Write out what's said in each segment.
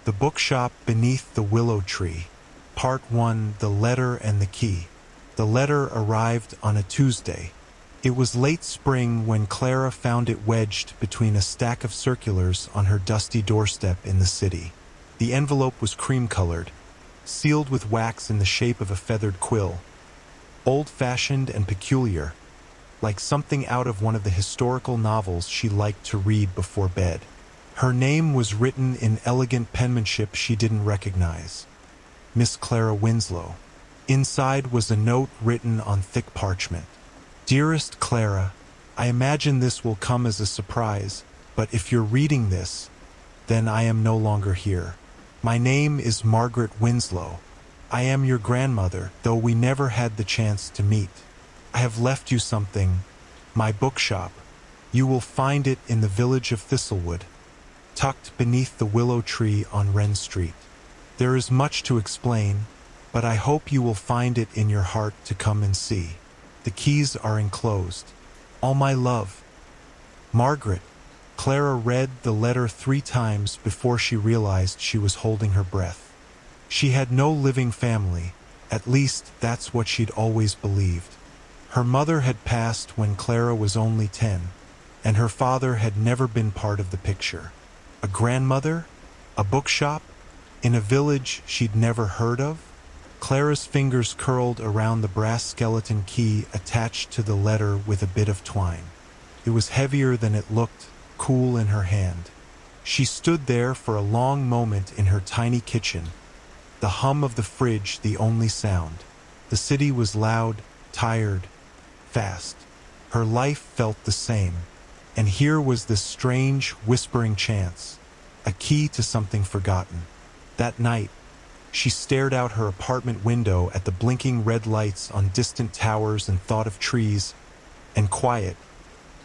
The Bookshop Beneath the Willow Tree. Part 1. The Letter and the Key. The letter arrived on a Tuesday. It was late spring when Clara found it wedged between a stack of circulars on her dusty doorstep in the city. The envelope was cream-colored, sealed with wax in the shape of a feathered quill. Old-fashioned and peculiar, like something out of one of the historical novels she liked to read before bed. Her name was written in elegant penmanship she didn't recognize. Miss Clara Winslow. Inside was a note written on thick parchment. Dearest Clara, I imagine this will come as a surprise, but if you're reading this, then I am no longer here. My name is Margaret Winslow. I am your grandmother, though we never had the chance to meet. I have left you something, my bookshop. You will find it in the village of Thistlewood, tucked beneath the willow tree on Wren Street. There is much to explain, but I hope you will find it in your heart to come and see. The keys are enclosed. All my love. Margaret. Clara read the letter 3 times before she realized she was holding her breath. She had no living family, at least that's what she'd always believed. Her mother had passed when Clara was only 10, and her father had never been part of the picture. A grandmother? A bookshop? In a village she'd never heard of? Clara's fingers curled around the brass skeleton key attached to the letter with a bit of twine. It was heavier than it looked, cool in her hand. She stood there for a long moment in her tiny kitchen, the hum of the fridge the only sound. The city was loud, tired, fast. Her life felt the same, and here was this strange, whispering chance, a key to something forgotten. That night, she stared out her apartment window at the blinking red lights on distant towers and thought of trees, and quiet,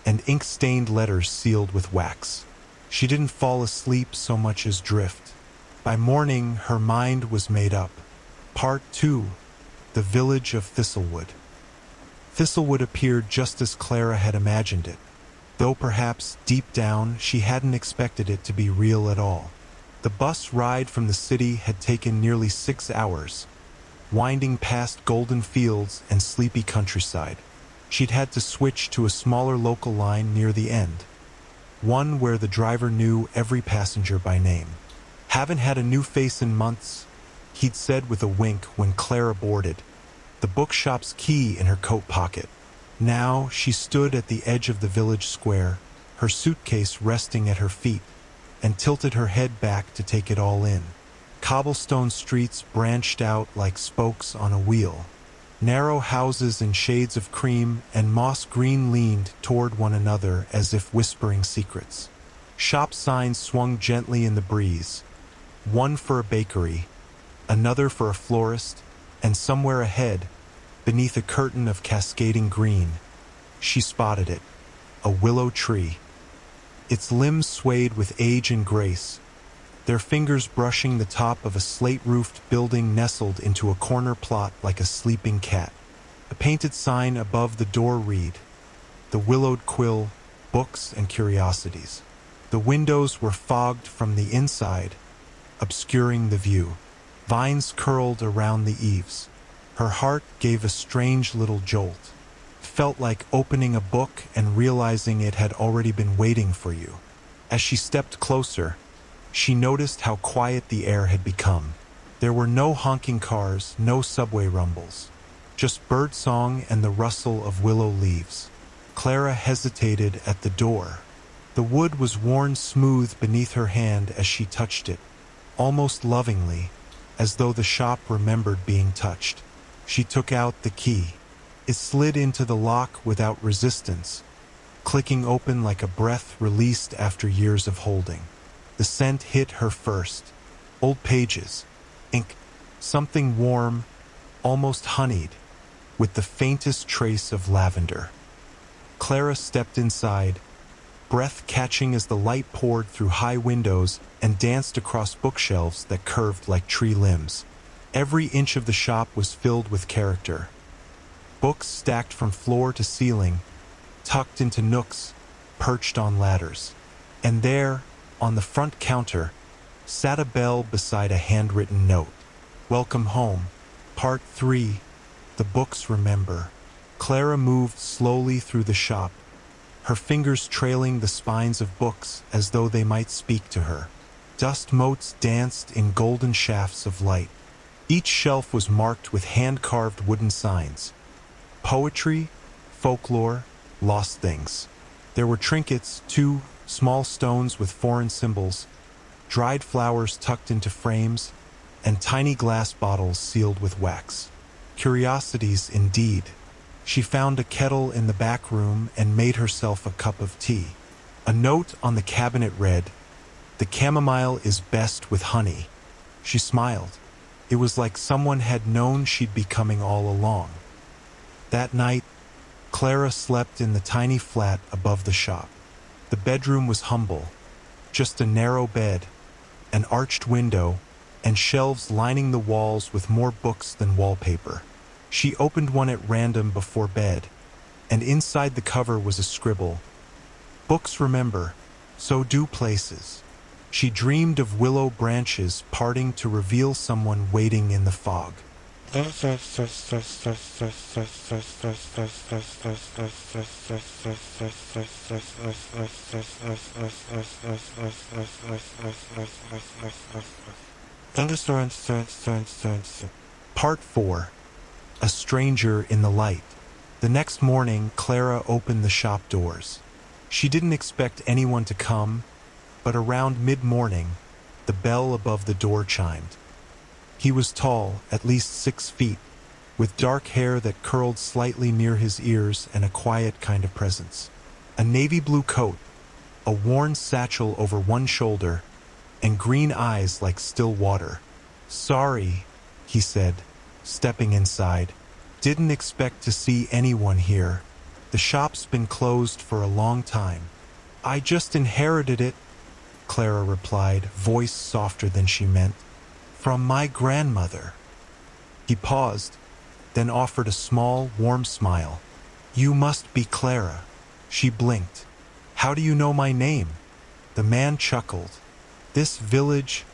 and ink-stained letters sealed with wax. She didn't fall asleep so much as drift. By morning, her mind was made up. Part 2. The Village of Thistlewood. Thistlewood appeared just as Clara had imagined it, though perhaps, deep down, she hadn't expected it to be real at all. The bus ride from the city had taken nearly 6 hours, winding past golden fields and sleepy countryside. She'd had to switch to a smaller local line near the end, one where the driver knew every passenger by name. "Haven't had a new face in months," he'd said with a wink when Clara boarded, the bookshop's key in her coat pocket. Now she stood at the edge of the village square, her suitcase resting at her feet, and tilted her head back to take it all in. Cobblestone streets branched out like spokes on a wheel. Narrow houses in shades of cream and moss green leaned toward one another as if whispering secrets. Shop signs swung gently in the breeze, one for a bakery, another for a florist, and somewhere ahead, beneath a curtain of cascading green, she spotted it, a willow tree. Its limbs swayed with age and grace, their fingers brushing the top of a slate-roofed building nestled into a corner plot like a sleeping cat. A painted sign above the door read, "The Willowed Quill, Books and Curiosities." The windows were fogged from the inside, obscuring the view. Vines curled around the eaves. Her heart gave a strange little jolt. Felt like opening a book and realizing it had already been waiting for you. As she stepped closer, she noticed how quiet the air had become. There were no honking cars, no subway rumbles, just birdsong and the rustle of willow leaves. Clara hesitated at the door. The wood was worn smooth beneath her hand as she touched it, almost lovingly, as though the shop remembered being touched. She took out the key. It slid into the lock without resistance, clicking open like a breath released after years of holding. The scent hit her first. Old pages, ink, something warm, almost honeyed, with the faintest trace of lavender. Clara stepped inside, breath catching as the light poured through high windows and danced across bookshelves that curved like tree limbs. Every inch of the shop was filled with character. Books stacked from floor to ceiling, tucked into nooks, perched on ladders. And there, on the front counter, sat a bell beside a handwritten note. Welcome home. Part 3. The Books Remember. Clara moved slowly through the shop, her fingers trailing the spines of books as though they might speak to her. Dust motes danced in golden shafts of light. Each shelf was marked with hand-carved wooden signs. Poetry, folklore, lost things. There were trinkets, too, small stones with foreign symbols, dried flowers tucked into frames, and tiny glass bottles sealed with wax. Curiosities indeed. She found a kettle in the back room and made herself a cup of tea. A note on the cabinet read, "The chamomile is best with honey." She smiled. It was like someone had known she'd be coming all along. That night, Clara slept in the tiny flat above the shop. The bedroom was humble, just a narrow bed, an arched window, and shelves lining the walls with more books than wallpaper. She opened one at random before bed, and inside the cover was a scribble. Books remember, so do places. She dreamed of willow branches parting to reveal someone waiting in the fog. Part 4. A Stranger in the Light. The next morning, Clara opened the shop doors. She didn't expect anyone to come, but around mid-morning, the bell above the door chimed. He was tall, at least 6 feet, with dark hair that curled slightly near his ears and a quiet kind of presence. A navy blue coat, a worn satchel over one shoulder, and green eyes like still water. "Sorry," he said, stepping inside. "Didn't expect to see anyone here. The shop's been closed for a long time." "I just inherited it," Clara replied, voice softer than she meant. "From my grandmother." He paused, then offered a small, warm smile. "You must be Clara." She blinked. "How do you know my name?" The man chuckled. "This village,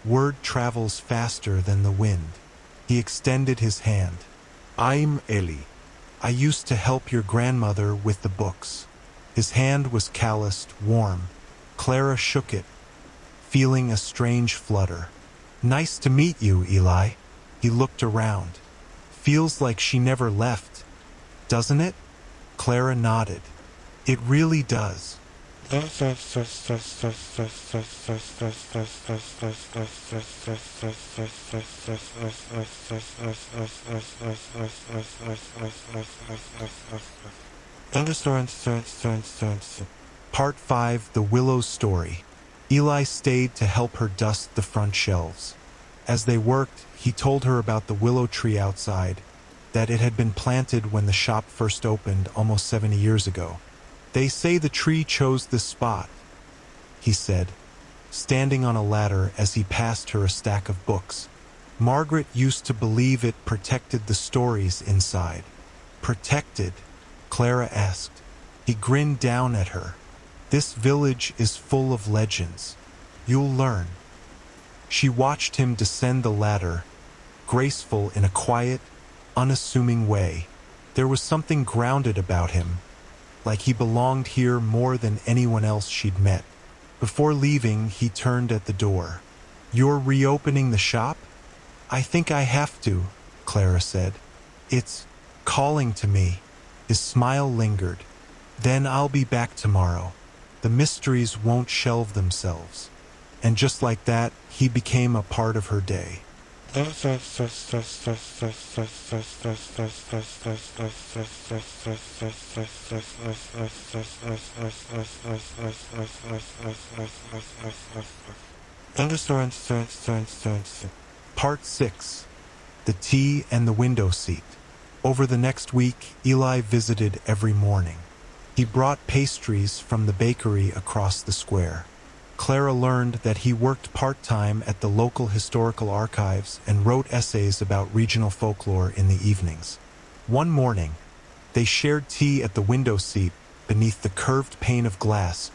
word travels faster than the wind." He extended his hand. "I'm Ellie. I used to help your grandmother with the books." His hand was calloused, warm. Clara shook it, feeling a strange flutter. "Nice to meet you, Eli." He looked around. "Feels like she never left, doesn't it?" Clara nodded. "It really does." Part 5. The Willow's Story. Eli stayed to help her dust the front shelves. As they worked, he told her about the willow tree outside, that it had been planted when the shop first opened almost 70 years ago. "They say the tree chose this spot," he said, standing on a ladder as he passed her a stack of books. "Margaret used to believe it protected the stories inside." "Protected?" Clara asked. He grinned down at her. "This village is full of legends. You'll learn." She watched him descend the ladder, graceful in a quiet, unassuming way. There was something grounded about him, like he belonged here more than anyone else she'd met. Before leaving, he turned at the door. "You're reopening the shop?" "I think I have to," Clara said. "It's calling to me." His smile lingered. "Then I'll be back tomorrow. The mysteries won't shelve themselves." And just like that, he became a part of her day. Part 6. The Tea and the Window Seat. Over the next week, Eli visited every morning. He brought pastries from the bakery across the square. Clara learned that he worked part-time at the local historical archives and wrote essays about regional folklore in the evenings. One morning, they shared tea at the window seat beneath the curved pane of glass,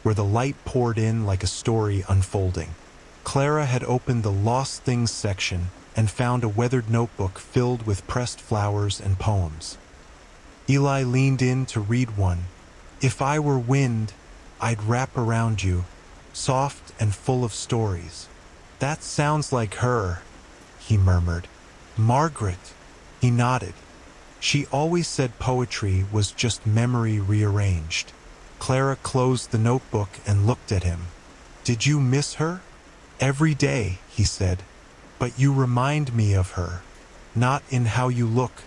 where the light poured in like a story unfolding. Clara had opened the Lost Things section and found a weathered notebook filled with pressed flowers and poems. Eli leaned in to read one. "If I were wind, I'd wrap around you, soft and full of stories." "That sounds like her," he murmured. "Margaret," he nodded. "She always said poetry was just memory rearranged." Clara closed the notebook and looked at him. "Did you miss her?" "Every day," he said. "But you remind me of her. Not in how you look,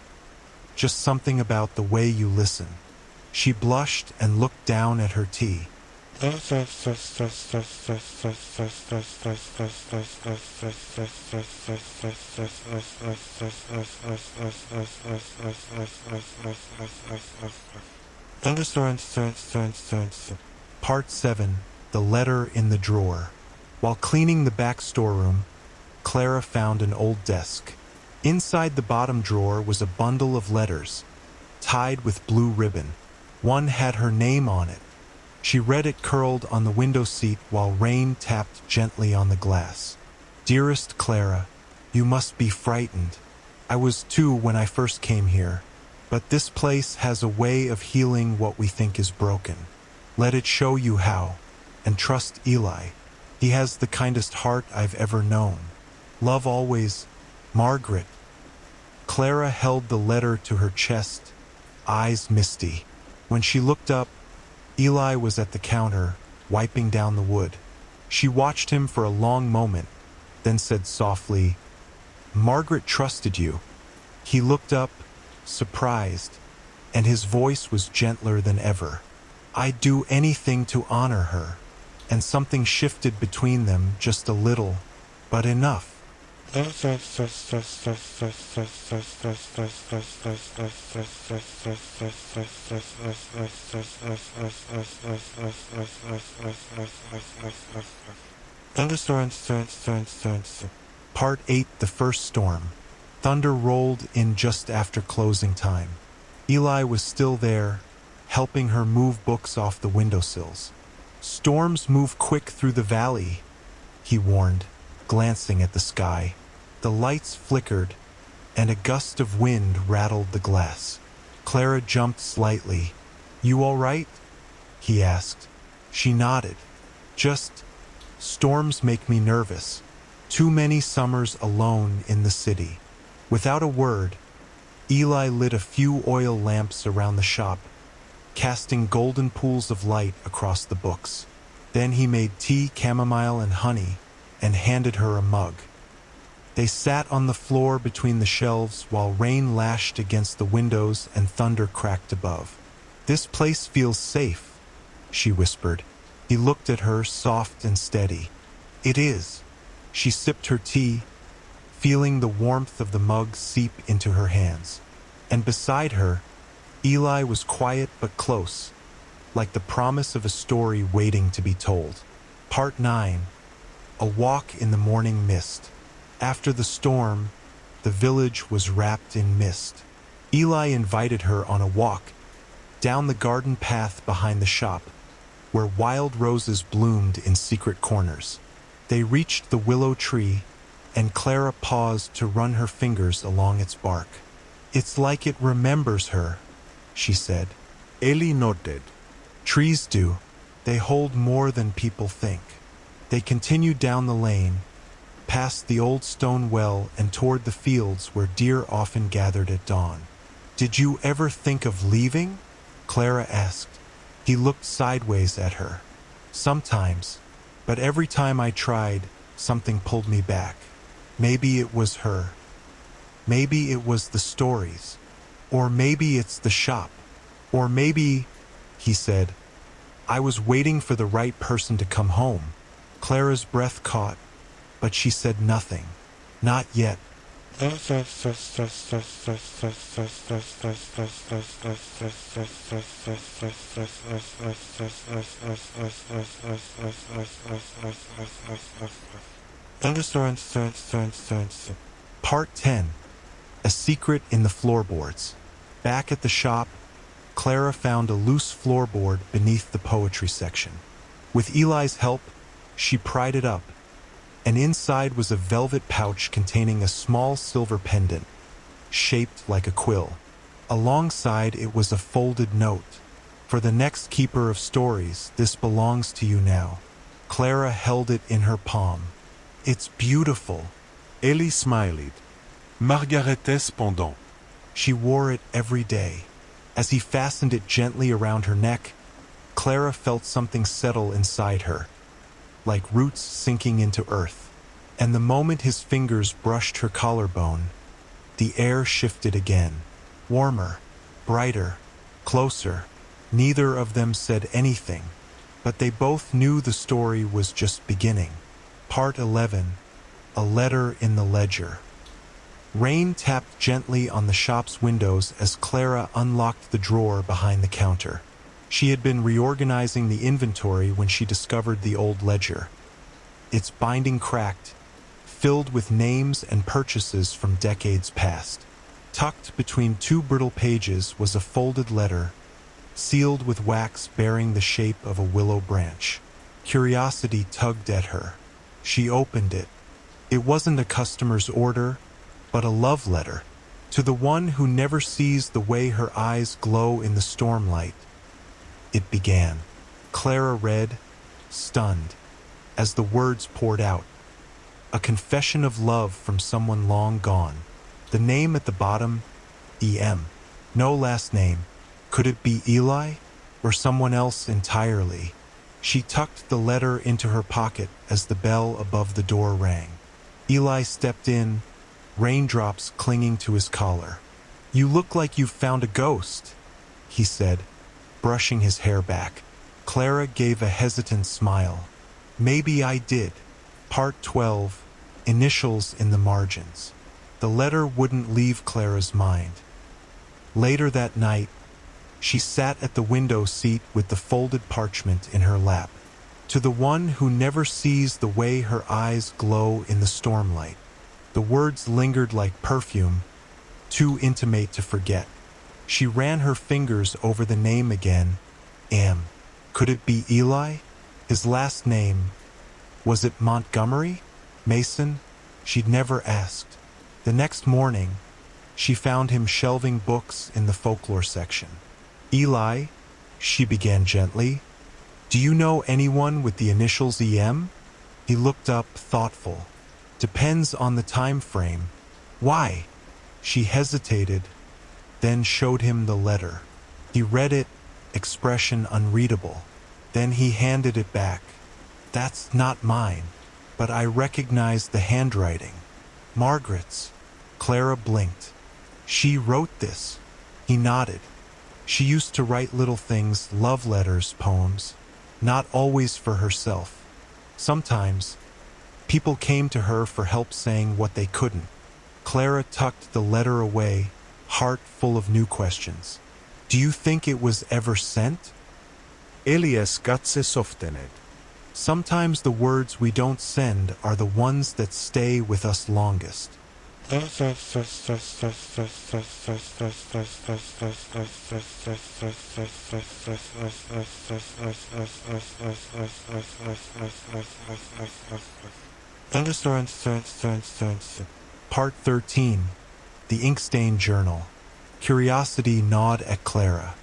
just something about the way you listen." She blushed and looked down at her tea. Part 7. The Letter in the Drawer. While cleaning the back storeroom, Clara found an old desk. Inside the bottom drawer was a bundle of letters, tied with blue ribbon. One had her name on it. She read it curled on the window seat while rain tapped gently on the glass. "Dearest Clara, you must be frightened. I was too when I first came here. But this place has a way of healing what we think is broken. Let it show you how. And trust Eli. He has the kindest heart I've ever known. Love always, Margaret." Clara held the letter to her chest, eyes misty. When she looked up, Eli was at the counter, wiping down the wood. She watched him for a long moment, then said softly, "Margaret trusted you." He looked up, surprised, and his voice was gentler than ever. "I'd do anything to honor her." And something shifted between them just a little, but enough. Part 8. The First Storm. Thunder rolled in just after closing time. Eli was still there, helping her move books off the windowsills. "Storms move quick through the valley," he warned, glancing at the sky. The lights flickered, and a gust of wind rattled the glass. Clara jumped slightly. "You all right?" he asked. She nodded. "Just, storms make me nervous. Too many summers alone in the city." Without a word, Eli lit a few oil lamps around the shop, casting golden pools of light across the books. Then he made tea, chamomile, and honey, and handed her a mug. They sat on the floor between the shelves while rain lashed against the windows and thunder cracked above. "This place feels safe," she whispered. He looked at her, soft and steady. "It is." She sipped her tea, feeling the warmth of the mug seep into her hands. And beside her, Eli was quiet but close, like the promise of a story waiting to be told. Part 9. A Walk in the Morning Mist. After the storm, the village was wrapped in mist. Eli invited her on a walk, down the garden path behind the shop, where wild roses bloomed in secret corners. They reached the willow tree, and Clara paused to run her fingers along its bark. "It's like it remembers her," she said. Eli nodded. "Trees do. They hold more than people think." They continued down the lane, past the old stone well and toward the fields where deer often gathered at dawn. "Did you ever think of leaving?" Clara asked. He looked sideways at her. "Sometimes, but every time I tried, something pulled me back. Maybe it was her. Maybe it was the stories. Or maybe it's the shop. Or maybe," he said, "I was waiting for the right person to come home." Clara's breath caught, but she said nothing. "Not yet." Part 10. A Secret in the Floorboards. Back at the shop, Clara found a loose floorboard beneath the poetry section. With Eli's help, she pried it up, and inside was a velvet pouch containing a small silver pendant, shaped like a quill. Alongside it was a folded note. For the next keeper of stories, this belongs to you now. Clara held it in her palm. It's beautiful. Ellie smiled. Margaret's pendant. She wore it every day. As he fastened it gently around her neck, Clara felt something settle inside her, like roots sinking into earth. And the moment his fingers brushed her collarbone, the air shifted again. Warmer, brighter, closer. Neither of them said anything, but they both knew the story was just beginning. Part 11. A Letter in the Ledger. Rain tapped gently on the shop's windows as Clara unlocked the drawer behind the counter. She had been reorganizing the inventory when she discovered the old ledger. Its binding cracked, filled with names and purchases from decades past. Tucked between two brittle pages was a folded letter, sealed with wax bearing the shape of a willow branch. Curiosity tugged at her. She opened it. It wasn't a customer's order, but a love letter. To the one who never sees the way her eyes glow in the stormlight. It began. Clara read, stunned, as the words poured out. A confession of love from someone long gone. The name at the bottom, E.M. No last name. Could it be Eli, or someone else entirely? She tucked the letter into her pocket as the bell above the door rang. Eli stepped in, raindrops clinging to his collar. "You look like you've found a ghost," he said, brushing his hair back. Clara gave a hesitant smile. "Maybe I did." Part 12. Initials in the margins. The letter wouldn't leave Clara's mind. Later that night, she sat at the window seat with the folded parchment in her lap. To the one who never sees the way her eyes glow in the stormlight. The words lingered like perfume, too intimate to forget. She ran her fingers over the name again. Could it be Eli? His last name. Was it Montgomery? Mason? She'd never asked. The next morning, she found him shelving books in the folklore section. "Eli," she began gently, "do you know anyone with the initials E.M.? He looked up, thoughtful. "Depends on the time frame." "Why?" She hesitated, then showed him the letter. He read it, expression unreadable. Then he handed it back. "That's not mine, but I recognized the handwriting. Margaret's." Clara blinked. "She wrote this." He nodded. She used to write little things, love letters, poems, not always for herself. Sometimes, people came to her for help saying what they couldn't. Clara tucked the letter away, heart full of new questions. "Do you think it was ever sent?" Elias Gatse softened. "Sometimes the words we don't send are the ones that stay with us longest." Part 13. The Inkstained Journal. Curiosity gnawed at Clara.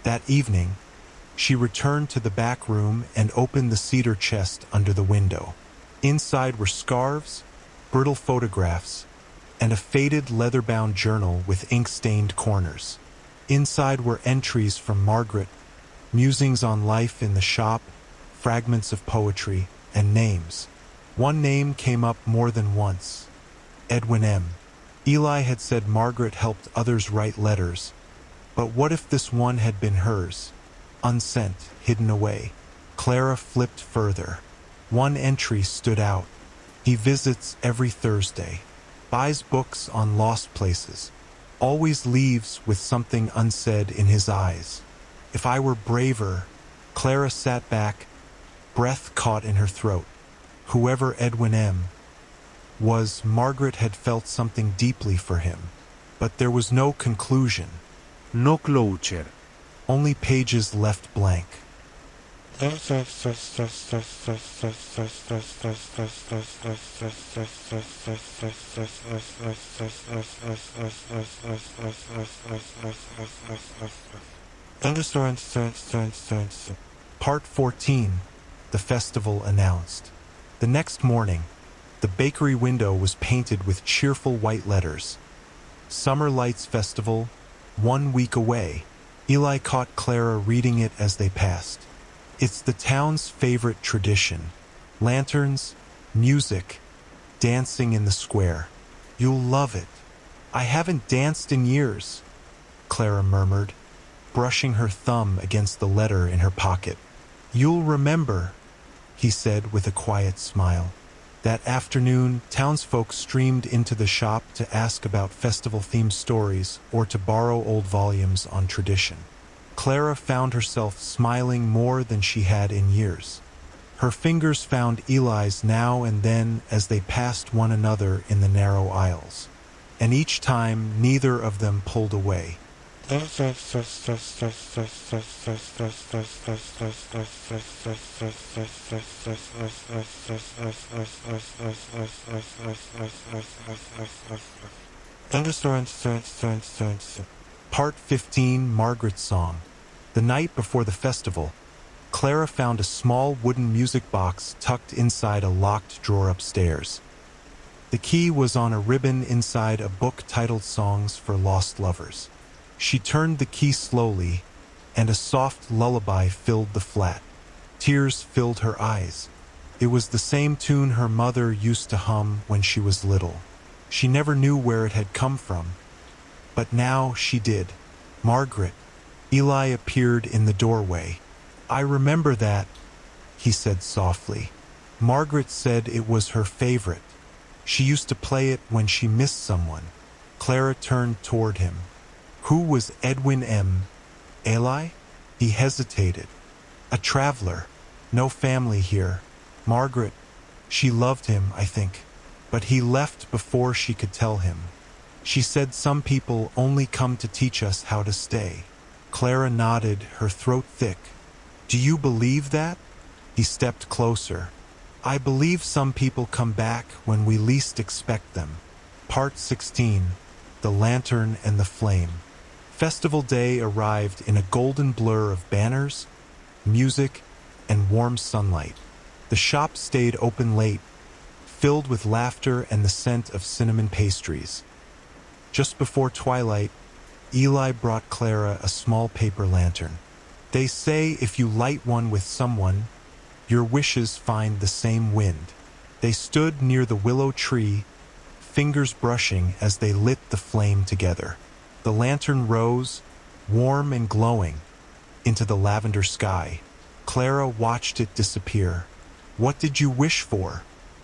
That evening, she returned to the back room and opened the cedar chest under the window. Inside were scarves, brittle photographs, and a faded leather-bound journal with ink-stained corners. Inside were entries from Margaret, musings on life in the shop, fragments of poetry, and names. One name came up more than once. Edwin M. Eli had said Margaret helped others write letters, but what if this one had been hers, unsent, hidden away? Clara flipped further. One entry stood out. "He visits every Thursday. Buys books on lost places. Always leaves with something unsaid in his eyes." If I were braver. Clara sat back, breath caught in her throat. Whoever Edwin M. was, Margaret had felt something deeply for him. But there was no conclusion. No closure. Only pages left blank. Part 14. The festival announced. The next morning, the bakery window was painted with cheerful white letters. Summer Lights Festival, 1 week away. Eli caught Clara reading it as they passed. It's the town's favorite tradition. Lanterns, music, dancing in the square. You'll love it. I haven't danced in years, Clara murmured, brushing her thumb against the letter in her pocket. You'll remember, he said with a quiet smile. That afternoon, townsfolk streamed into the shop to ask about festival-themed stories or to borrow old volumes on tradition. Clara found herself smiling more than she had in years. Her fingers found Eli's now and then as they passed one another in the narrow aisles. And each time, neither of them pulled away. Part 15. Margaret's Song. The night before the festival, Clara found a small wooden music box tucked inside a locked drawer upstairs. The key was on a ribbon inside a book titled Songs for Lost Lovers. She turned the key slowly, and a soft lullaby filled the flat. Tears filled her eyes. It was the same tune her mother used to hum when she was little. She never knew where it had come from, but now she did. Margaret. Eli appeared in the doorway. I remember that, he said softly. Margaret said it was her favorite. She used to play it when she missed someone. Clara turned toward him. Who was Edwin M. Eli? He hesitated. A traveler. No family here. Margaret. She loved him, I think. But he left before she could tell him. She said some people only come to teach us how to stay. Clara nodded, her throat thick. Do you believe that? He stepped closer. I believe some people come back when we least expect them. Part 16. The Lantern and the Flame. Festival day arrived in a golden blur of banners, music, and warm sunlight. The shop stayed open late, filled with laughter and the scent of cinnamon pastries. Just before twilight, Eli brought Clara a small paper lantern. They say if you light one with someone, your wishes find the same wind. They stood near the willow tree, fingers brushing as they lit the flame together. The lantern rose, warm and glowing, into the lavender sky. Clara watched it disappear. What did you wish for?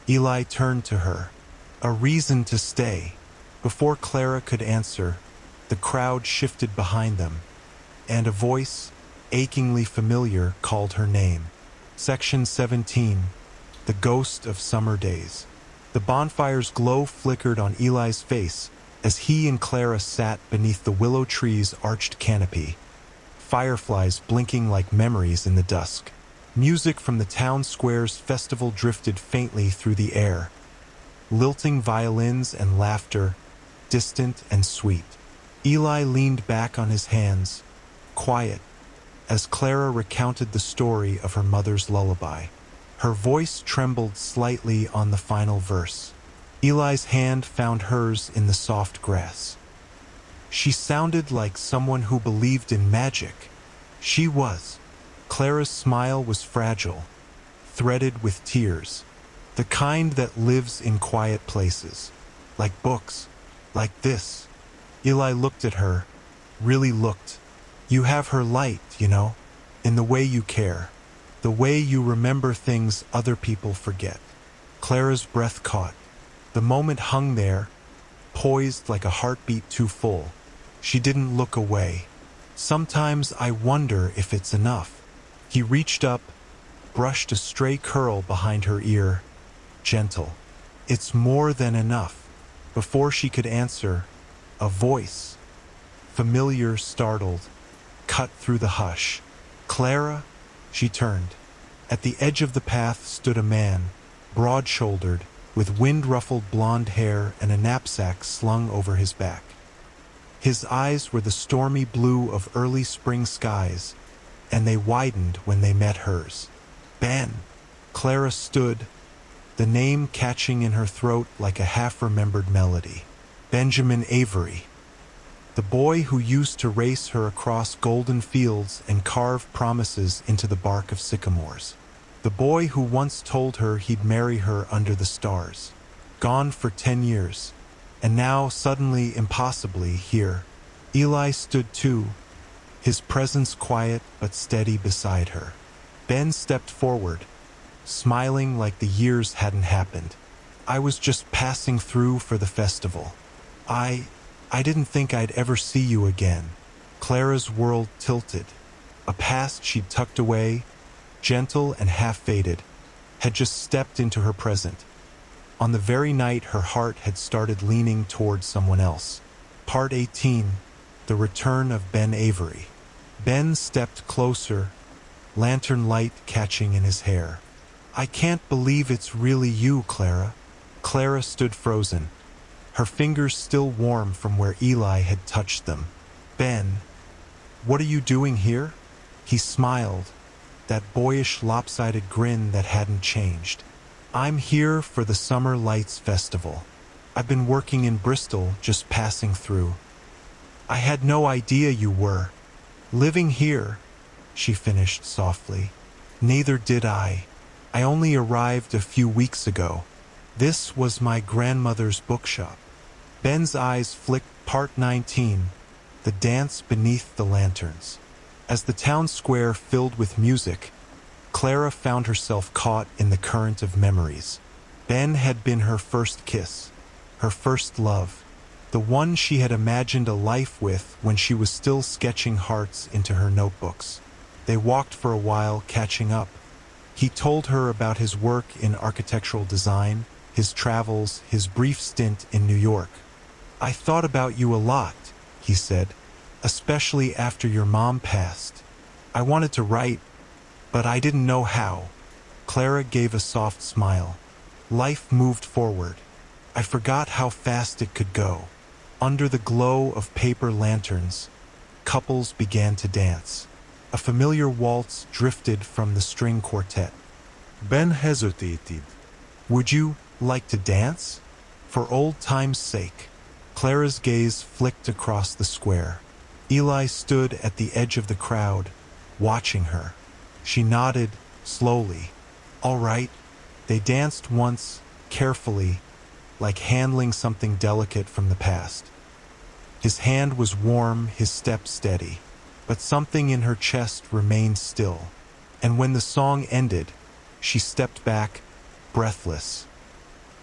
Eli turned to her. A reason to stay. Before Clara could answer, the crowd shifted behind them, and a voice, achingly familiar, called her name. Section 17. The Ghost of Summer Days. The bonfire's glow flickered on Eli's face as he and Clara sat beneath the willow tree's arched canopy, fireflies blinking like memories in the dusk. Music from the town square's festival drifted faintly through the air, lilting violins and laughter, distant and sweet. Eli leaned back on his hands, quiet, as Clara recounted the story of her mother's lullaby. Her voice trembled slightly on the final verse. Eli's hand found hers in the soft grass. She sounded like someone who believed in magic. She was. Clara's smile was fragile, threaded with tears, the kind that lives in quiet places, like books, like this. Eli looked at her, really looked. You have her light, you know, in the way you care, the way you remember things other people forget. Clara's breath caught. The moment hung there, poised like a heartbeat too full. She didn't look away. Sometimes I wonder if it's enough. He reached up, brushed a stray curl behind her ear, gentle. It's more than enough. Before she could answer, a voice, familiar, startled, cut through the hush. Clara? She turned. At the edge of the path stood a man, broad-shouldered, with wind-ruffled blonde hair and a knapsack slung over his back. His eyes were the stormy blue of early spring skies, and they widened when they met hers. Ben! Clara stood, the name catching in her throat like a half-remembered melody. Benjamin Avery. The boy who used to race her across golden fields and carve promises into the bark of sycamores. The boy who once told her he'd marry her under the stars. Gone for 10 years. And now, suddenly, impossibly, here. Eli stood too, his presence quiet but steady beside her. Ben stepped forward, smiling like the years hadn't happened. I was just passing through for the festival. I didn't think I'd ever see you again. Clara's world tilted. A past she'd tucked away, gentle and half-faded, had just stepped into her present. On the very night her heart had started leaning toward someone else. Part 18. The Return of Ben Avery. Ben stepped closer, lantern light catching in his hair. I can't believe it's really you, Clara. Clara stood frozen, her fingers still warm from where Eli had touched them. Ben, what are you doing here? He smiled, that boyish lopsided grin that hadn't changed. I'm here for the Summer Lights Festival. I've been working in Bristol, just passing through. I had no idea you were living here, she finished softly. Neither did I. I only arrived a few weeks ago. This was my grandmother's bookshop. Ben's eyes flicked. Part 19. The Dance Beneath the Lanterns. As the town square filled with music, Clara found herself caught in the current of memories. Ben had been her first kiss, her first love, the one she had imagined a life with when she was still sketching hearts into her notebooks. They walked for a while, catching up. He told her about his work in architectural design, his travels, his brief stint in New York. I thought about you a lot, he said, especially after your mom passed. I wanted to write, but I didn't know how. Clara gave a soft smile. Life moved forward. I forgot how fast it could go. Under the glow of paper lanterns, couples began to dance. A familiar waltz drifted from the string quartet. Ben hesitated. Would you like to dance? For old time's sake. Clara's gaze flicked across the square. Eli stood at the edge of the crowd, watching her. She nodded, slowly. All right. They danced once, carefully, like handling something delicate from the past. His hand was warm, his step steady, but something in her chest remained still. And when the song ended, she stepped back, breathless.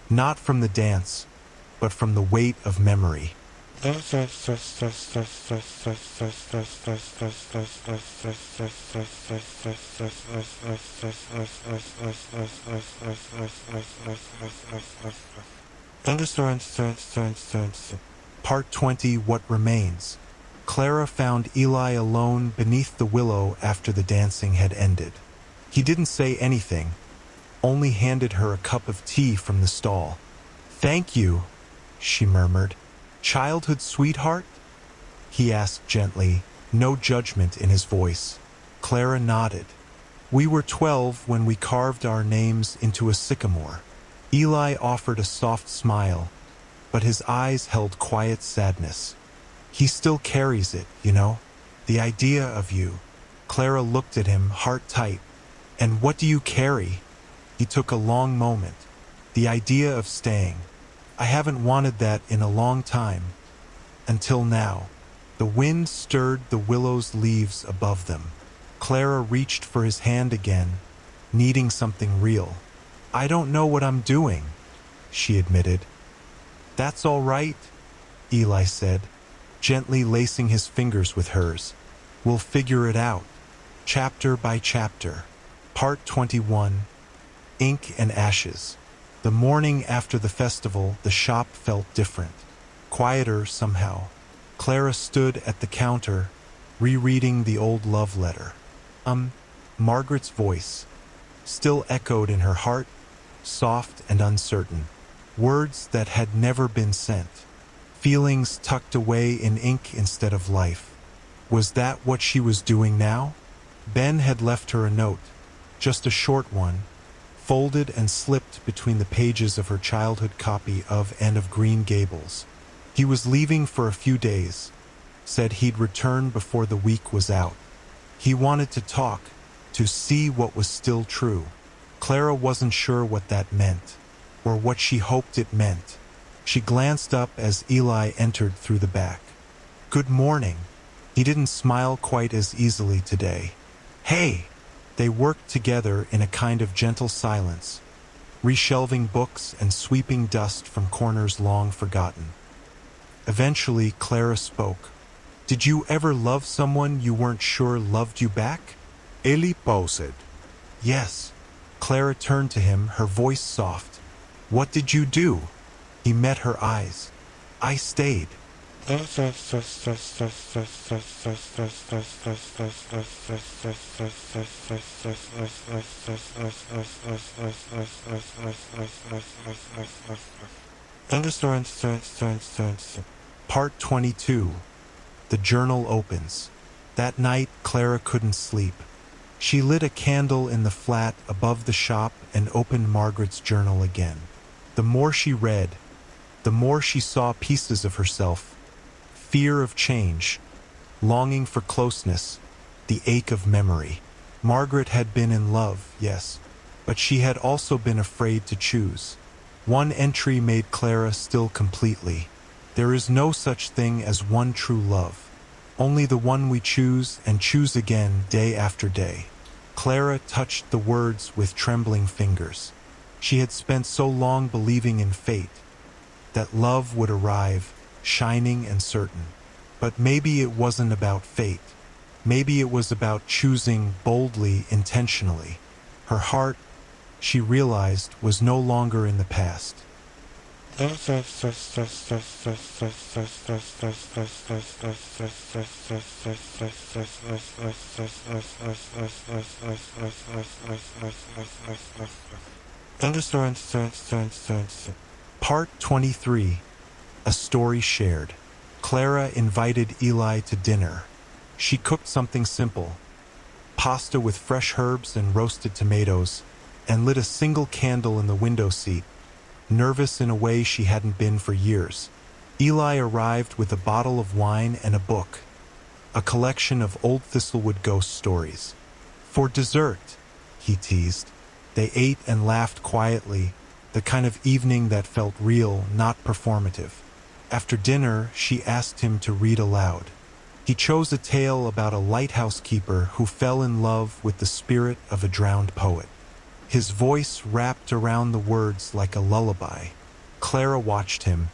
Not from the dance, but from the weight of memory. Part 20. What Remains. Clara found Eli alone beneath the willow after the dancing had ended. He didn't say anything, only handed her a cup of tea from the stall. Thank you, she murmured. Childhood sweetheart? He asked gently, no judgment in his voice. Clara nodded. We were 12 when we carved our names into a sycamore. Eli offered a soft smile, but his eyes held quiet sadness. He still carries it, you know? The idea of you. Clara looked at him, heart tight. And what do you carry? He took a long moment. The idea of staying. I haven't wanted that in a long time. Until now. The wind stirred the willow's leaves above them. Clara reached for his hand again, needing something real. I don't know what I'm doing, she admitted. That's all right, Eli said, gently lacing his fingers with hers. We'll figure it out, chapter by chapter. Part 21. Ink and Ashes. The morning after the festival, the shop felt different, quieter somehow. Clara stood at the counter, rereading the old love letter. Margaret's voice, still echoed in her heart, soft and uncertain. Words that had never been sent. Feelings tucked away in ink instead of life. Was that what she was doing now? Ben had left her a note, just a short one, folded and slipped between the pages of her childhood copy of Anne of Green Gables. He was leaving for a few days, said he'd return before the week was out. He wanted to talk, to see what was still true. Clara wasn't sure what that meant, or what she hoped it meant. She glanced up as Eli entered through the back. "Good morning." He didn't smile quite as easily today. "Hey!" They worked together in a kind of gentle silence, reshelving books and sweeping dust from corners long forgotten. Eventually, Clara spoke. "Did you ever love someone you weren't sure loved you back?" Eli paused. "Yes." Clara turned to him, her voice soft. "What did you do?" He met her eyes. "I stayed." Part 22. The journal opens. That night, Clara couldn't sleep. She lit a candle in the flat above the shop and opened Margaret's journal again. The more she read, the more she saw pieces of herself. Fear of change, longing for closeness, the ache of memory. Margaret had been in love, yes, but she had also been afraid to choose. One entry made Clara still completely. There is no such thing as one true love. Only the one we choose and choose again day after day. Clara touched the words with trembling fingers. She had spent so long believing in fate, that love would arrive, shining and certain. But maybe it wasn't about fate. Maybe it was about choosing boldly, intentionally. Her heart, she realized, was no longer in the past. Part 23. A story shared. Clara invited Eli to dinner. She cooked something simple, pasta with fresh herbs and roasted tomatoes, and lit a single candle in the window seat, nervous in a way she hadn't been for years. Eli arrived with a bottle of wine and a book, a collection of old Thistlewood ghost stories. For dessert, he teased. They ate and laughed quietly, the kind of evening that felt real, not performative. After dinner, she asked him to read aloud. He chose a tale about a lighthouse keeper who fell in love with the spirit of a drowned poet. His voice wrapped around the words like a lullaby. Clara watched him,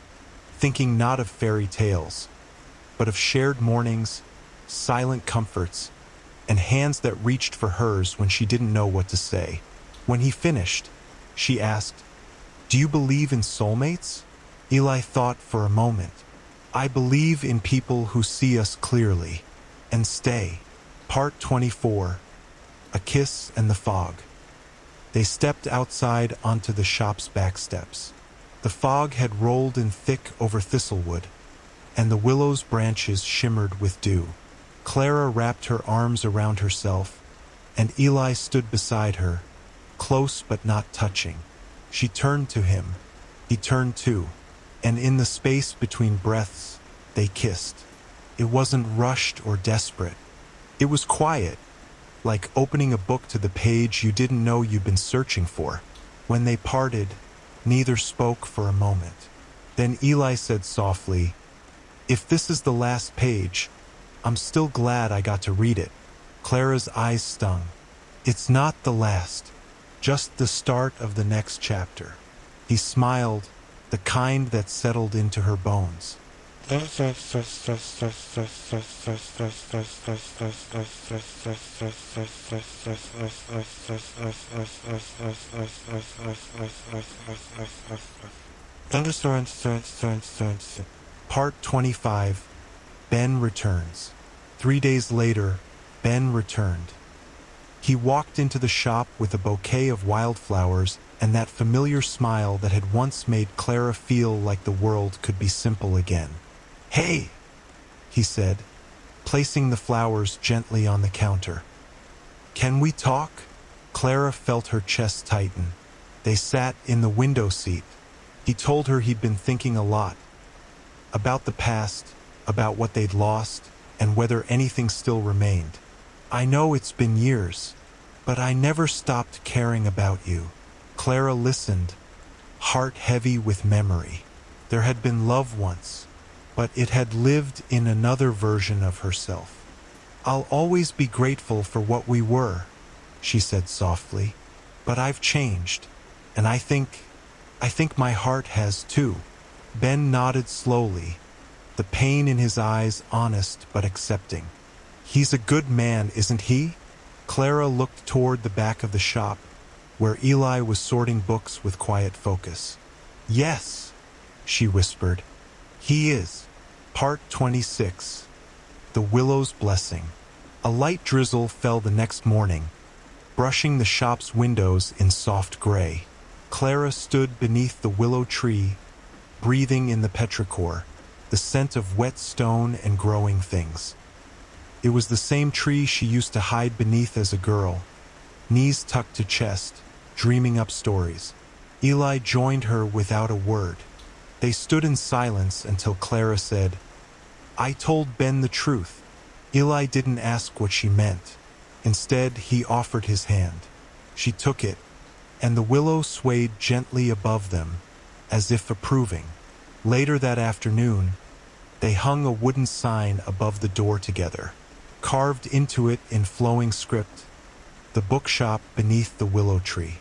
thinking not of fairy tales, but of shared mornings, silent comforts, and hands that reached for hers when she didn't know what to say. When he finished, she asked, "Do you believe in soulmates?" Eli thought for a moment. "I believe in people who see us clearly and stay." Part 24. A kiss and the fog. They stepped outside onto the shop's back steps. The fog had rolled in thick over Thistlewood, and the willow's branches shimmered with dew. Clara wrapped her arms around herself, and Eli stood beside her, close but not touching. She turned to him. He turned too, and in the space between breaths, they kissed. It wasn't rushed or desperate. It was quiet, like opening a book to the page you didn't know you'd been searching for. When they parted, neither spoke for a moment. Then Eli said softly, "If this is the last page, I'm still glad I got to read it." Clara's eyes stung. "It's not the last, just the start of the next chapter." He smiled, the kind that settled into her bones. Part 25. Ben returns. 3 days later, Ben returned. He walked into the shop with a bouquet of wildflowers and that familiar smile that had once made Clara feel like the world could be simple again. "Hey," he said, placing the flowers gently on the counter. "Can we talk?" Clara felt her chest tighten. They sat in the window seat. He told her he'd been thinking a lot. About the past, about what they'd lost, and whether anything still remained. "I know it's been years, but I never stopped caring about you." Clara listened, heart heavy with memory. There had been love once, but it had lived in another version of herself. "I'll always be grateful for what we were," she said softly, "but I've changed, and I think my heart has too." Ben nodded slowly, the pain in his eyes honest but accepting. "He's a good man, isn't he?" Clara looked toward the back of the shop, where Eli was sorting books with quiet focus. "Yes," she whispered, "he is." Part 26. The Willow's Blessing. A light drizzle fell the next morning, brushing the shop's windows in soft gray. Clara stood beneath the willow tree, breathing in the petrichor, the scent of wet stone and growing things. It was the same tree she used to hide beneath as a girl, knees tucked to chest, dreaming up stories. Eli joined her without a word. They stood in silence until Clara said, "I told Ben the truth." Eli didn't ask what she meant. Instead, he offered his hand. She took it, and the willow swayed gently above them, as if approving. Later that afternoon, they hung a wooden sign above the door together. Carved into it in flowing script, "The Bookshop Beneath the Willow Tree."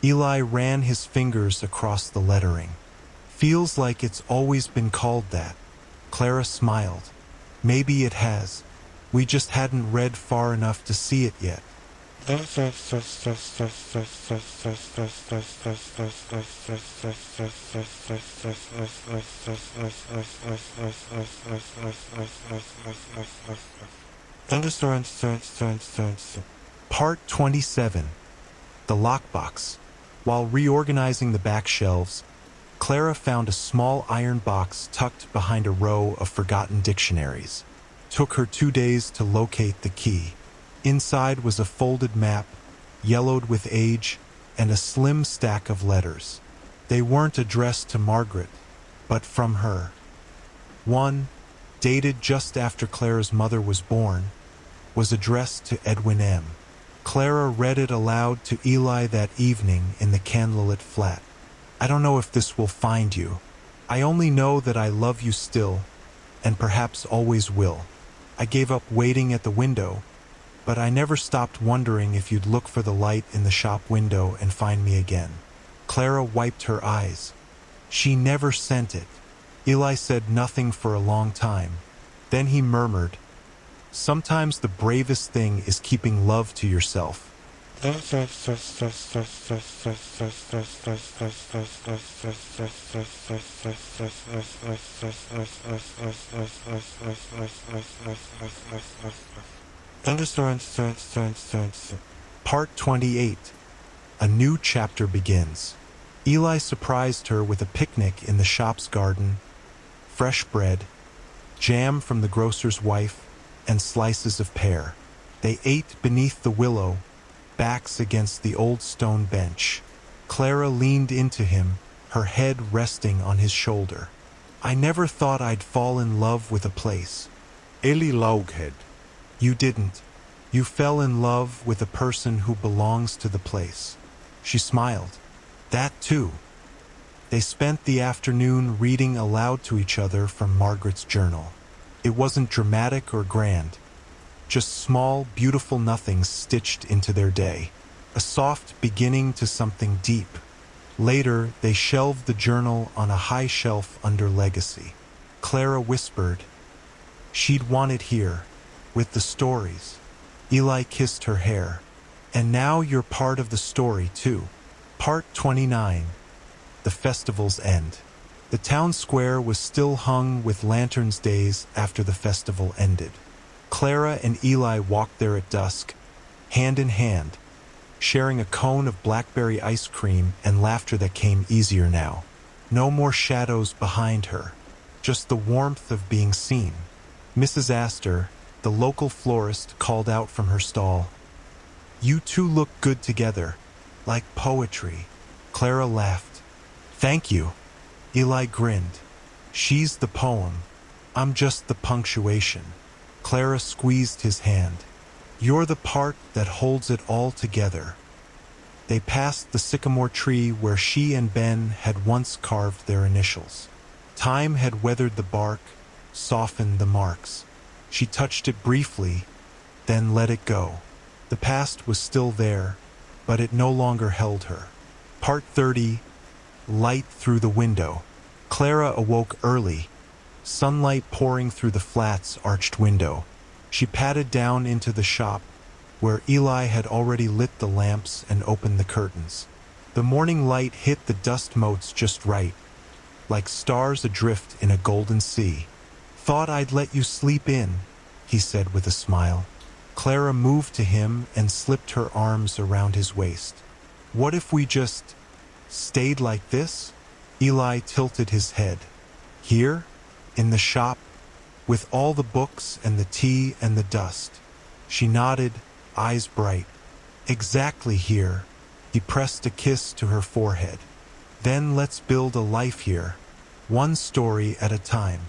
Eli ran his fingers across the lettering. "Feels like it's always been called that." Clara smiled. "Maybe it has. We just hadn't read far enough to see it yet." Part 27. The Lockbox. While reorganizing the back shelves, Clara found a small iron box tucked behind a row of forgotten dictionaries. Took her 2 days to locate the key. Inside was a folded map, yellowed with age, and a slim stack of letters. They weren't addressed to Margaret, but from her. One, dated just after Clara's mother was born, was addressed to Edwin M. Clara read it aloud to Eli that evening in the candlelit flat. "I don't know if this will find you. I only know that I love you still, and perhaps always will. I gave up waiting at the window, but I never stopped wondering if you'd look for the light in the shop window and find me again." Clara wiped her eyes. She never sent it. Eli said nothing for a long time. Then he murmured, "Sometimes the bravest thing is keeping love to yourself." Part 28. A new chapter begins. Eli surprised her with a picnic in the shop's garden, fresh bread, jam from the grocer's wife, and slices of pear. They ate beneath the willow, backs against the old stone bench. Clara leaned into him, her head resting on his shoulder. "I never thought I'd fall in love with a place." Eli Laughead. "You didn't. You fell in love with a person who belongs to the place." She smiled. "That too." They spent the afternoon reading aloud to each other from Margaret's journal. It wasn't dramatic or grand, just small, beautiful nothings stitched into their day, a soft beginning to something deep. Later, they shelved the journal on a high shelf under legacy. Clara whispered, "She'd want it here, with the stories." Eli kissed her hair. "And now you're part of the story, too." Part 29. The festival's end. The town square was still hung with lanterns days after the festival ended. Clara and Eli walked there at dusk, hand in hand, sharing a cone of blackberry ice cream and laughter that came easier now. No more shadows behind her, just the warmth of being seen. Mrs. Astor, the local florist, called out from her stall, "You two look good together, like poetry." Clara laughed. "Thank you." Eli grinned. "She's the poem. I'm just the punctuation." Clara squeezed his hand. "You're the part that holds it all together." They passed the sycamore tree where she and Ben had once carved their initials. Time had weathered the bark, softened the marks. She touched it briefly, then let it go. The past was still there, but it no longer held her. Part 30. Light through the window. Clara awoke early, sunlight pouring through the flat's arched window. She padded down into the shop, where Eli had already lit the lamps and opened the curtains. The morning light hit the dust motes just right, like stars adrift in a golden sea. "Thought I'd let you sleep in," he said with a smile. Clara moved to him and slipped her arms around his waist. "What if we just stayed like this?" Eli tilted his head. "Here? In the shop? With all the books and the tea and the dust?" She nodded, eyes bright. "Exactly here." He pressed a kiss to her forehead. "Then let's build a life here, one story at a time."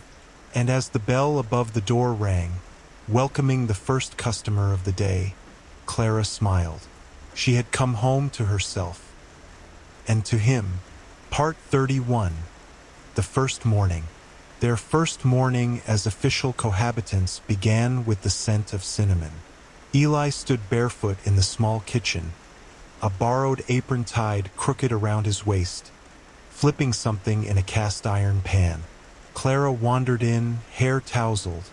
And as the bell above the door rang, welcoming the first customer of the day, Clara smiled. She had come home to herself. And to him. Part 31. The first morning. Their first morning as official cohabitants began with the scent of cinnamon. Eli stood barefoot in the small kitchen, a borrowed apron tied crooked around his waist, flipping something in a cast-iron pan. Clara wandered in, hair tousled,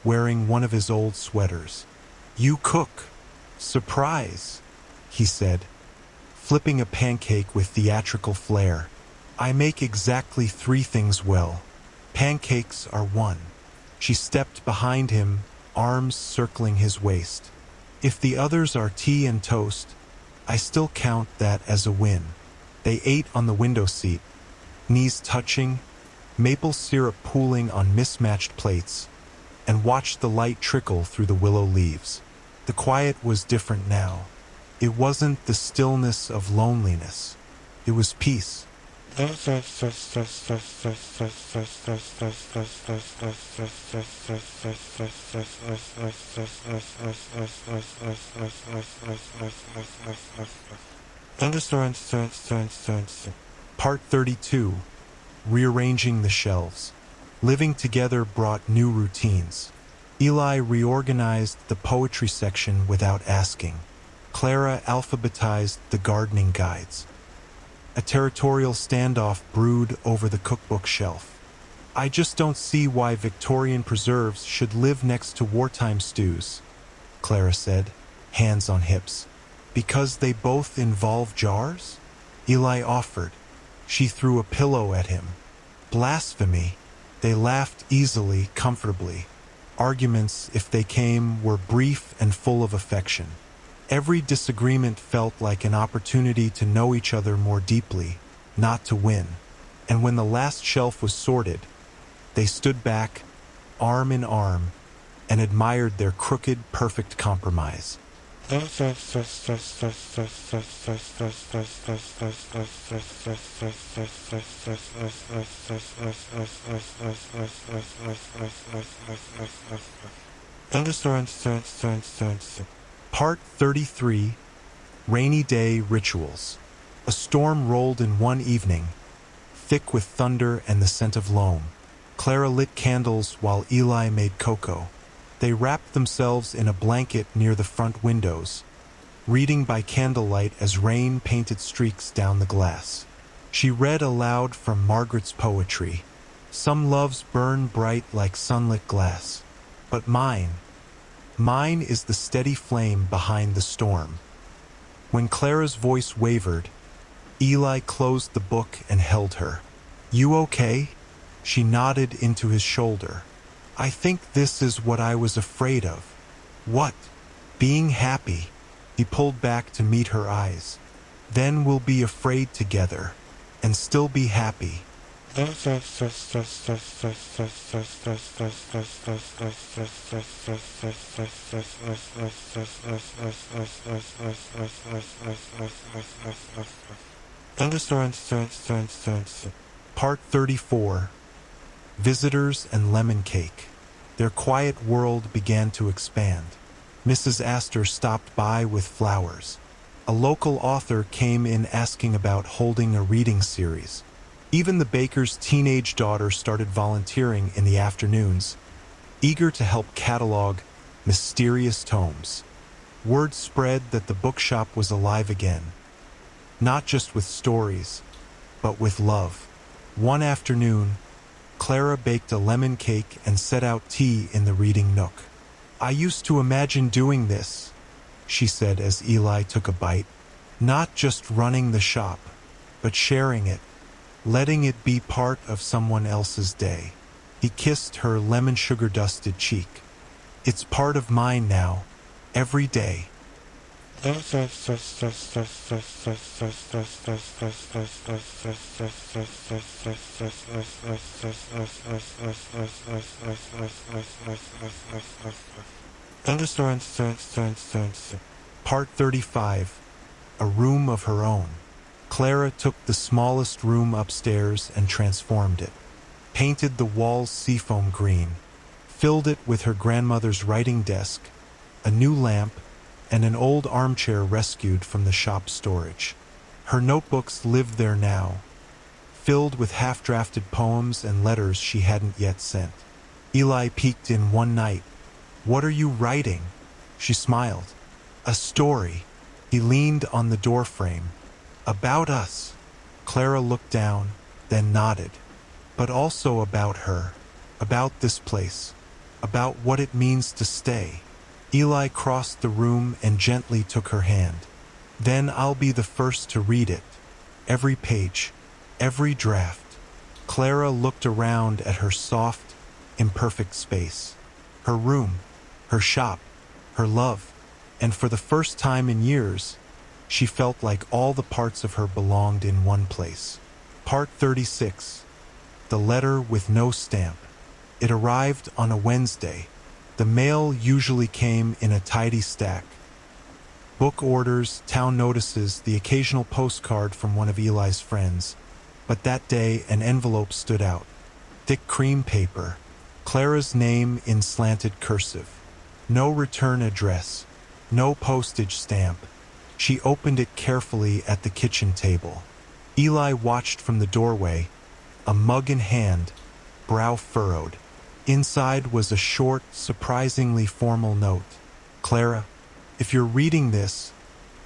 wearing one of his old sweaters. "You cook. Surprise," he said, flipping a pancake with theatrical flair. "I make exactly 3 things well. Pancakes are one." She stepped behind him, arms circling his waist. "If the others are tea and toast, I still count that as a win." They ate on the window seat, knees touching, maple syrup pooling on mismatched plates, and watched the light trickle through the willow leaves. The quiet was different now. It wasn't the stillness of loneliness. It was peace. Part 32. Rearranging the shelves. Living together brought new routines. Eli reorganized the poetry section without asking. Clara alphabetized the gardening guides. A territorial standoff brewed over the cookbook shelf. "I just don't see why Victorian preserves should live next to wartime stews," Clara said, hands on hips. "Because they both involve jars?" Eli offered. She threw a pillow at him. "Blasphemy." They laughed easily, comfortably. Arguments, if they came, were brief and full of affection. Every disagreement felt like an opportunity to know each other more deeply, not to win. And when the last shelf was sorted, they stood back, arm in arm, and admired their crooked, perfect compromise. Part 33. Rainy Day Rituals. A storm rolled in one evening, thick with thunder and the scent of loam. Clara lit candles while Eli made cocoa. They wrapped themselves in a blanket near the front windows, reading by candlelight as rain painted streaks down the glass. She read aloud from Margaret's poetry. "Some loves burn bright like sunlit glass, but mine is the steady flame behind the storm." When Clara's voice wavered, Eli closed the book and held her. "You okay?" She nodded into his shoulder. "I think this is what I was afraid of." "What?" "Being happy." He pulled back to meet her eyes. Then we'll be afraid together, and still be happy. Part 34. Visitors and Lemon Cake. Their quiet world began to expand. Mrs. Astor stopped by with flowers. A local author came in asking about holding a reading series. Even the baker's teenage daughter started volunteering in the afternoons, eager to help catalog mysterious tomes. Word spread that the bookshop was alive again, not just with stories, but with love. One afternoon, Clara baked a lemon cake and set out tea in the reading nook. "I used to imagine doing this," she said as Eli took a bite. "Not just running the shop, but sharing it, letting it be part of someone else's day." He kissed her lemon sugar-dusted cheek. "It's part of mine now, every day." Part 35. A room of her own. Clara took the smallest room upstairs and transformed it. Painted the walls seafoam green, filled it with her grandmother's writing desk, a new lamp, and an old armchair rescued from the shop storage. Her notebooks lived there now, filled with half-drafted poems and letters she hadn't yet sent. Eli peeked in one night. "What are you writing?" She smiled. "A story." He leaned on the doorframe. "About us." Clara looked down, then nodded. "But also about her, about this place, about what it means to stay." Eli crossed the room and gently took her hand. "Then I'll be the first to read it. Every page, every draft." Clara looked around at her soft, imperfect space. Her room, her shop, her love, and for the first time in years, she felt like all the parts of her belonged in one place. Part 36. The letter with no stamp. It arrived on a Wednesday. The mail usually came in a tidy stack. Book orders, town notices, the occasional postcard from one of Eli's friends. But that day an envelope stood out. Thick cream paper. Clara's name in slanted cursive. No return address. No postage stamp. She opened it carefully at the kitchen table. Eli watched from the doorway, a mug in hand, brow furrowed. Inside was a short, surprisingly formal note. "Clara, if you're reading this,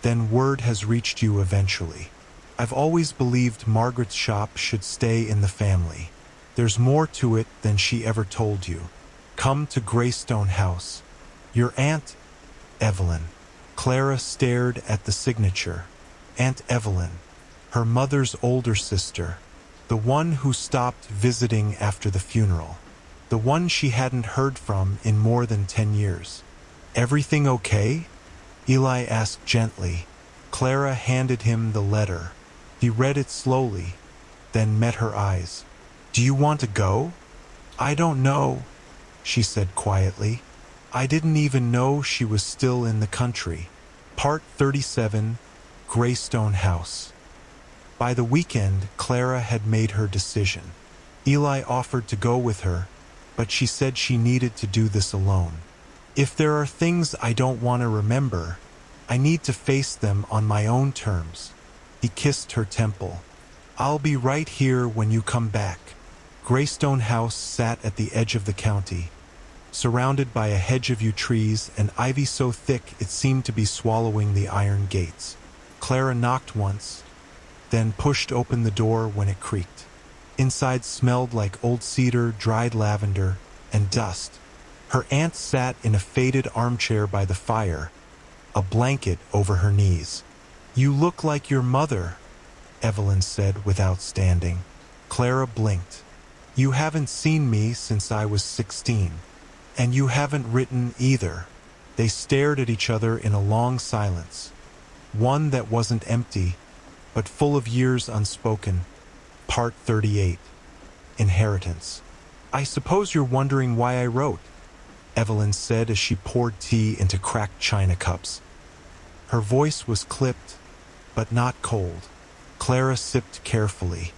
then word has reached you eventually. I've always believed Margaret's shop should stay in the family. There's more to it than she ever told you. Come to Greystone House. Your Aunt, Evelyn." Clara stared at the signature. Aunt Evelyn, her mother's older sister, the one who stopped visiting after the funeral. The one she hadn't heard from in more than 10 years. "Everything okay?" Eli asked gently. Clara handed him the letter. He read it slowly, then met her eyes. "Do you want to go?" "I don't know," she said quietly. "I didn't even know she was still in the country." Part 37. Greystone House. By the weekend, Clara had made her decision. Eli offered to go with her, but she said she needed to do this alone. "If there are things I don't want to remember, I need to face them on my own terms." He kissed her temple. "I'll be right here when you come back." Greystone House sat at the edge of the county, surrounded by a hedge of yew trees and ivy so thick it seemed to be swallowing the iron gates. Clara knocked once, then pushed open the door when it creaked. Inside smelled like old cedar, dried lavender, and dust. Her aunt sat in a faded armchair by the fire, a blanket over her knees. "You look like your mother," Evelyn said without standing. Clara blinked. "You haven't seen me since I was 16. And you haven't written either." They stared at each other in a long silence, one that wasn't empty, but full of years unspoken. Part 38. Inheritance. "I suppose you're wondering why I wrote," Evelyn said as she poured tea into cracked china cups. Her voice was clipped, but not cold. Clara sipped carefully.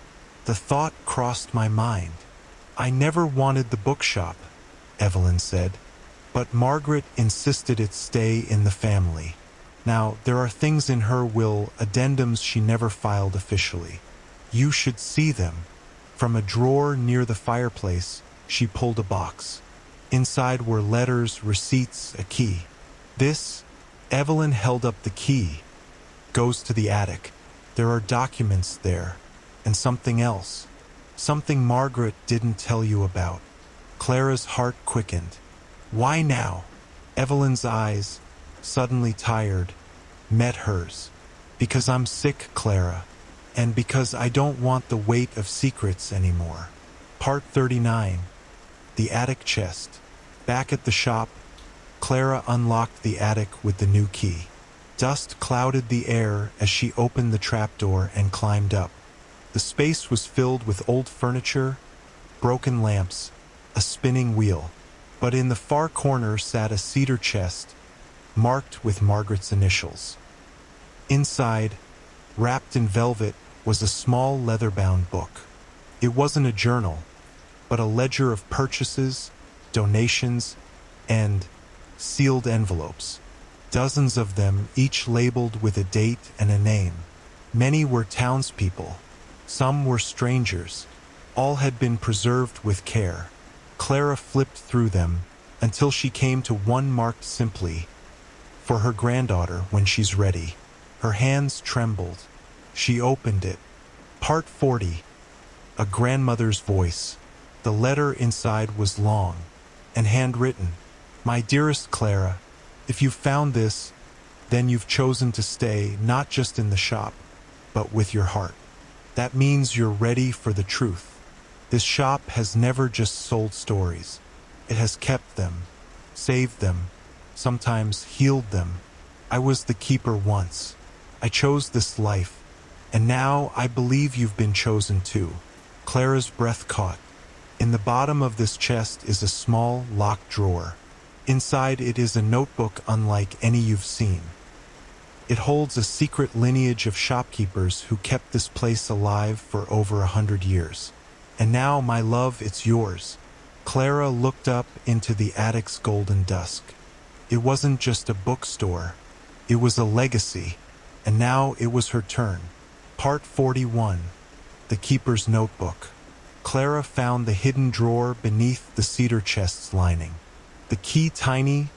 "The thought crossed my mind. I never wanted the bookshop," Evelyn said, "but Margaret insisted it stay in the family. Now, there are things in her will, addendums she never filed officially. You should see them." From a drawer near the fireplace, she pulled a box. Inside were letters, receipts, a key. "This," Evelyn held up the key, "goes to the attic. There are documents there, and something else. Something Margaret didn't tell you about." Clara's heart quickened. "Why now?" Evelyn's eyes, suddenly tired, met hers. "Because I'm sick, Clara, and because I don't want the weight of secrets anymore." Part 39. The attic chest. Back at the shop, Clara unlocked the attic with the new key. Dust clouded the air as she opened the trapdoor and climbed up. The space was filled with old furniture, broken lamps, a spinning wheel. But in the far corner sat a cedar chest, marked with Margaret's initials. Inside, wrapped in velvet, was a small leather-bound book. It wasn't a journal, but a ledger of purchases, donations, and sealed envelopes. Dozens of them, each labeled with a date and a name. Many were townspeople. Some were strangers. All had been preserved with care. Clara flipped through them until she came to one marked simply, "For her granddaughter when she's ready." Her hands trembled. She opened it. Part 40. A grandmother's voice. The letter inside was long and handwritten. "My dearest Clara, if you've found this, then you've chosen to stay not just in the shop, but with your heart. That means you're ready for the truth. This shop has never just sold stories. It has kept them, saved them, sometimes healed them. I was the keeper once. I chose this life, and now I believe you've been chosen too." Clara's breath caught. In the bottom of this chest is a small, locked drawer. Inside it is a notebook unlike any you've seen. It holds a secret lineage of shopkeepers who kept this place alive for over 100 years. "And now, my love, it's yours." Clara looked up into the attic's golden dusk. It wasn't just a bookstore. It was a legacy, and now it was her turn. Part 41. The Keeper's Notebook. Clara found the hidden drawer beneath the cedar chest's lining. The key, tiny,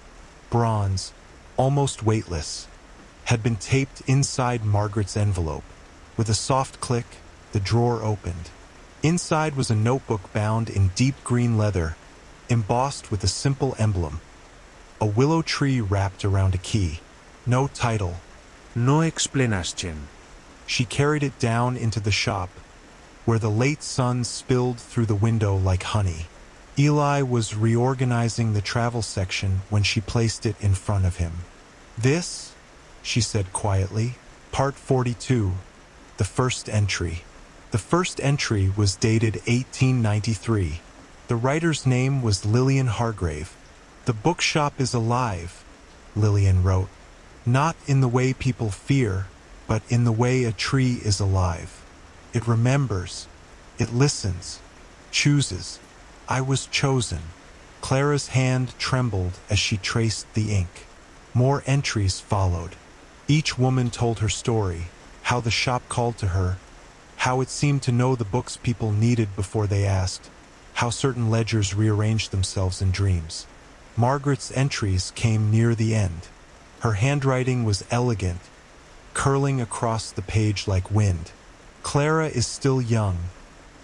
bronze, almost weightless, had been taped inside Margaret's envelope. With a soft click, the drawer opened. Inside was a notebook bound in deep green leather, embossed with a simple emblem. A willow tree wrapped around a key. No title. No explanation. She carried it down into the shop, where the late sun spilled through the window like honey. Eli was reorganizing the travel section when she placed it in front of him. "This," she said quietly. Part 42. The first entry. The first entry was dated 1893. The writer's name was Lillian Hargrave. "The bookshop is alive," Lillian wrote. "Not in the way people fear, but in the way a tree is alive. It remembers. It listens. Chooses. I was chosen." Clara's hand trembled as she traced the ink. More entries followed. Each woman told her story, how the shop called to her, how it seemed to know the books people needed before they asked, how certain ledgers rearranged themselves in dreams. Margaret's entries came near the end. Her handwriting was elegant, curling across the page like wind. "Clara is still young,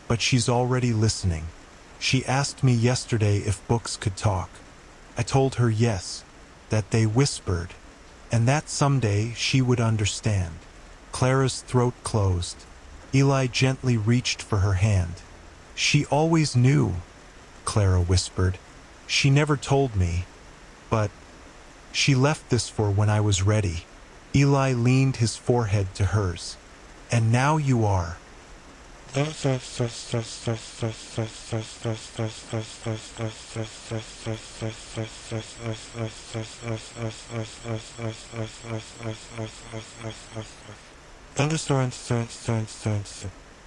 but she's already listening. She asked me yesterday if books could talk. I told her yes, that they whispered, and that someday she would understand." Clara's throat closed. Eli gently reached for her hand. "She always knew," Clara whispered. "She never told me, but She left this for when I was ready. Eli leaned his forehead to hers. And now you are.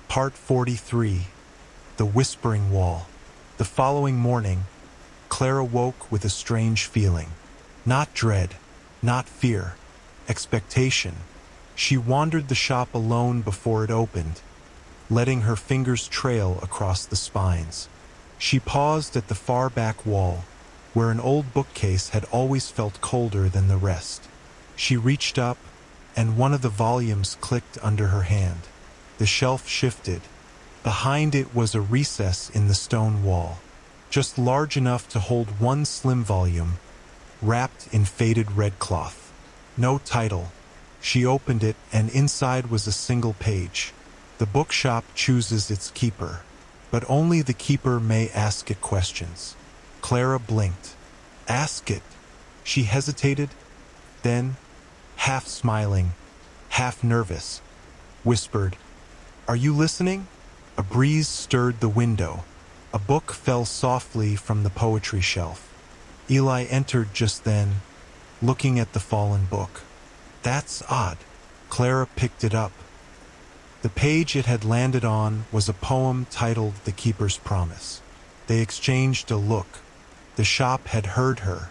Part 43. The Whispering Wall. The following morning, Clara woke with a strange feeling. Not dread, not fear, expectation. She wandered the shop alone before it opened, letting her fingers trail across the spines. She paused at the far back wall, where an old bookcase had always felt colder than the rest. She reached up, and one of the volumes clicked under her hand. The shelf shifted. Behind it was a recess in the stone wall, just large enough to hold one slim volume, wrapped in faded red cloth. No title. She opened it, and inside was a single page. The bookshop chooses its keeper, but only the keeper may ask it questions. Clara blinked. Ask it. She hesitated, then, half smiling, half nervous, whispered, "Are you listening?" A breeze stirred the window. A book fell softly from the poetry shelf. Eli entered just then, looking at the fallen book. That's odd. Clara picked it up. The page it had landed on was a poem titled The Keeper's Promise. They exchanged a look. The shop had heard her.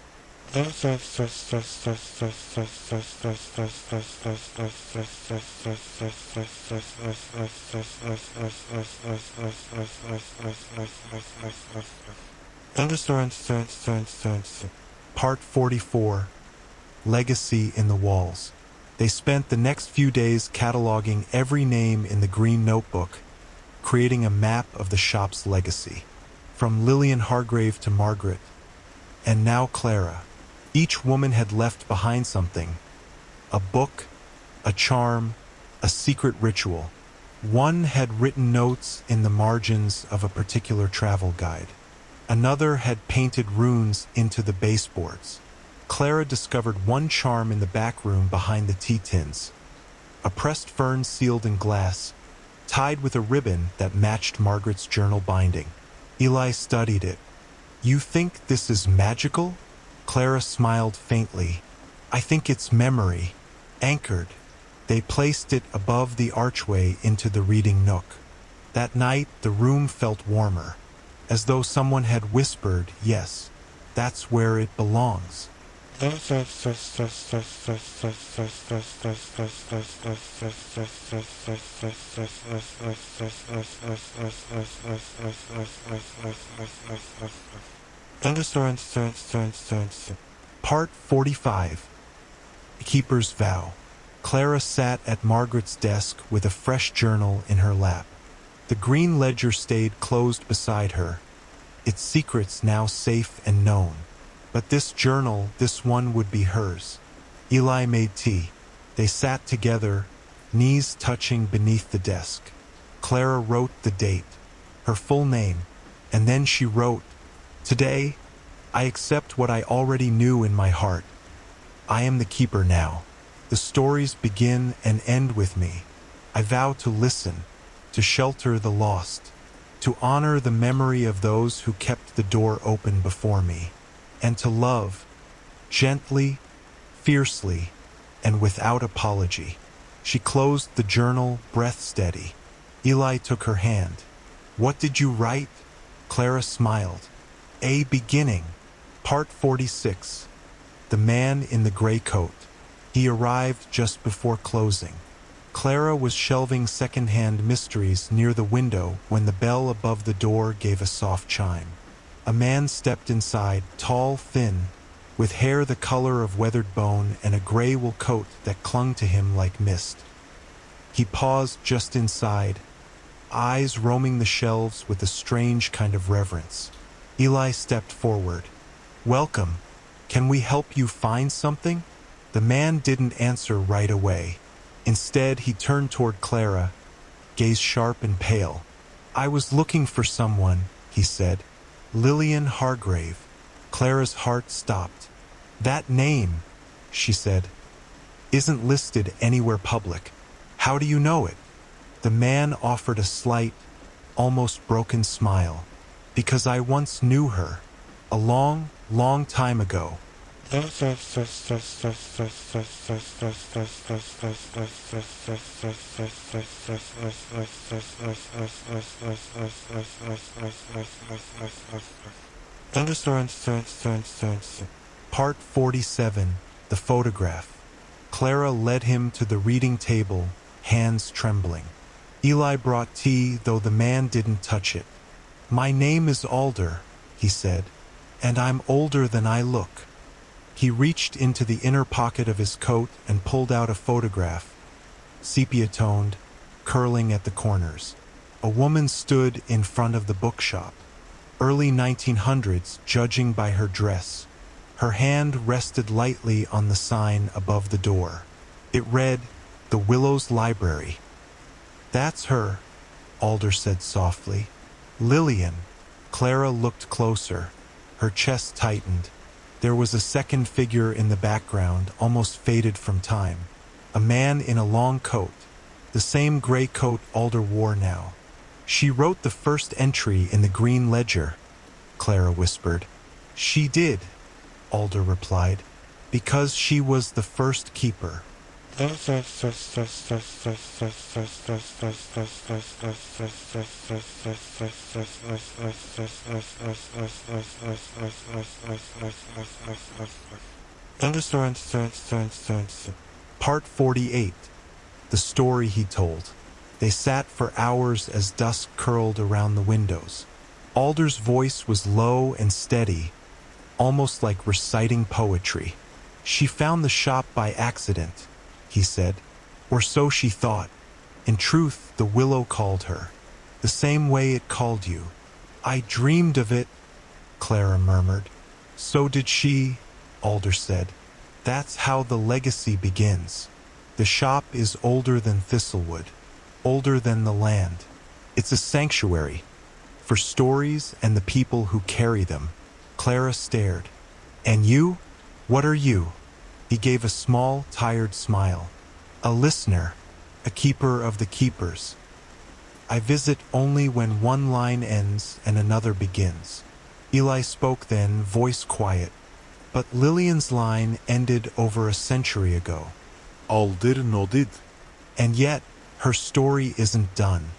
Part 44. Legacy in the Walls. They spent the next few days cataloging every name in the green notebook, creating a map of the shop's legacy. From Lillian Hargrave to Margaret, and now Clara. Each woman had left behind something. A book, a charm, a secret ritual. One had written notes in the margins of a particular travel guide. Another had painted runes into the baseboards. Clara discovered one charm in the back room behind the tea tins. A pressed fern sealed in glass, tied with a ribbon that matched Margaret's journal binding. Eli studied it. You think this is magical? Clara smiled faintly. I think it's memory, anchored. They placed it above the archway into the reading nook. That night, the room felt warmer, as though someone had whispered, yes, that's where it belongs. Part 45. The Keeper's Vow. Clara sat at Margaret's desk with a fresh journal in her lap. The green ledger stayed closed beside her, its secrets now safe and known. But this journal, this one would be hers. Eli made tea. They sat together, knees touching beneath the desk. Clara wrote the date, her full name, and then she wrote, "Today, I accept what I already knew in my heart. I am the keeper now. The stories begin and end with me. I vow to listen, to shelter the lost, to honor the memory of those who kept the door open before me, and to love, gently, fiercely, and without apology." She closed the journal, breath steady. Eli took her hand. "What did you write?" Clara smiled. "A beginning." Part 46. The Man in the Gray Coat. He arrived just before closing. Clara was shelving second-hand mysteries near the window when the bell above the door gave a soft chime. A man stepped inside, tall, thin, with hair the color of weathered bone and a gray wool coat that clung to him like mist. He paused just inside, eyes roaming the shelves with a strange kind of reverence. Eli stepped forward. "Welcome. Can we help you find something?" The man didn't answer right away. Instead, he turned toward Clara, gaze sharp and pale. "I was looking for someone," he said. "Lillian Hargrave." Clara's heart stopped. That name, she said, isn't listed anywhere public. How do you know it? The man offered a slight, almost broken smile. Because I once knew her. A long, long time ago. Part 47. The photograph. Clara led him to the reading table, hands trembling. Eli brought tea, though the man didn't touch it. My name is Alder, he said, and I'm older than I look. He reached into the inner pocket of his coat and pulled out a photograph, sepia-toned, curling at the corners. A woman stood in front of the bookshop, early 1900s, judging by her dress. Her hand rested lightly on the sign above the door. It read, "The Willow's Library." That's her, Alder said softly. Lillian. Clara looked closer. Her chest tightened. There was a second figure in the background, almost faded from time. A man in a long coat, the same gray coat Alder wore now. She wrote the first entry in the green ledger, Clara whispered. She did, Alder replied, because she was the first keeper. Part 48. The story he told. They sat for hours as dusk curled around the windows. Alder's voice was low and steady, almost like reciting poetry. She found the shop by accident, he said, or so she thought. In truth, the Willow called her, the same way it called you. I dreamed of it, Clara murmured. So did she, Alder said. That's how the legacy begins. The shop is older than Thistlewood, older than the land. It's a sanctuary for stories and the people who carry them. Clara stared. And you? What are you? He gave a small, tired smile. A listener, a keeper of the keepers. I visit only when one line ends and another begins. Eli spoke then, voice quiet. But Lillian's line ended over a century ago. Alder nodded. And yet, her story isn't done.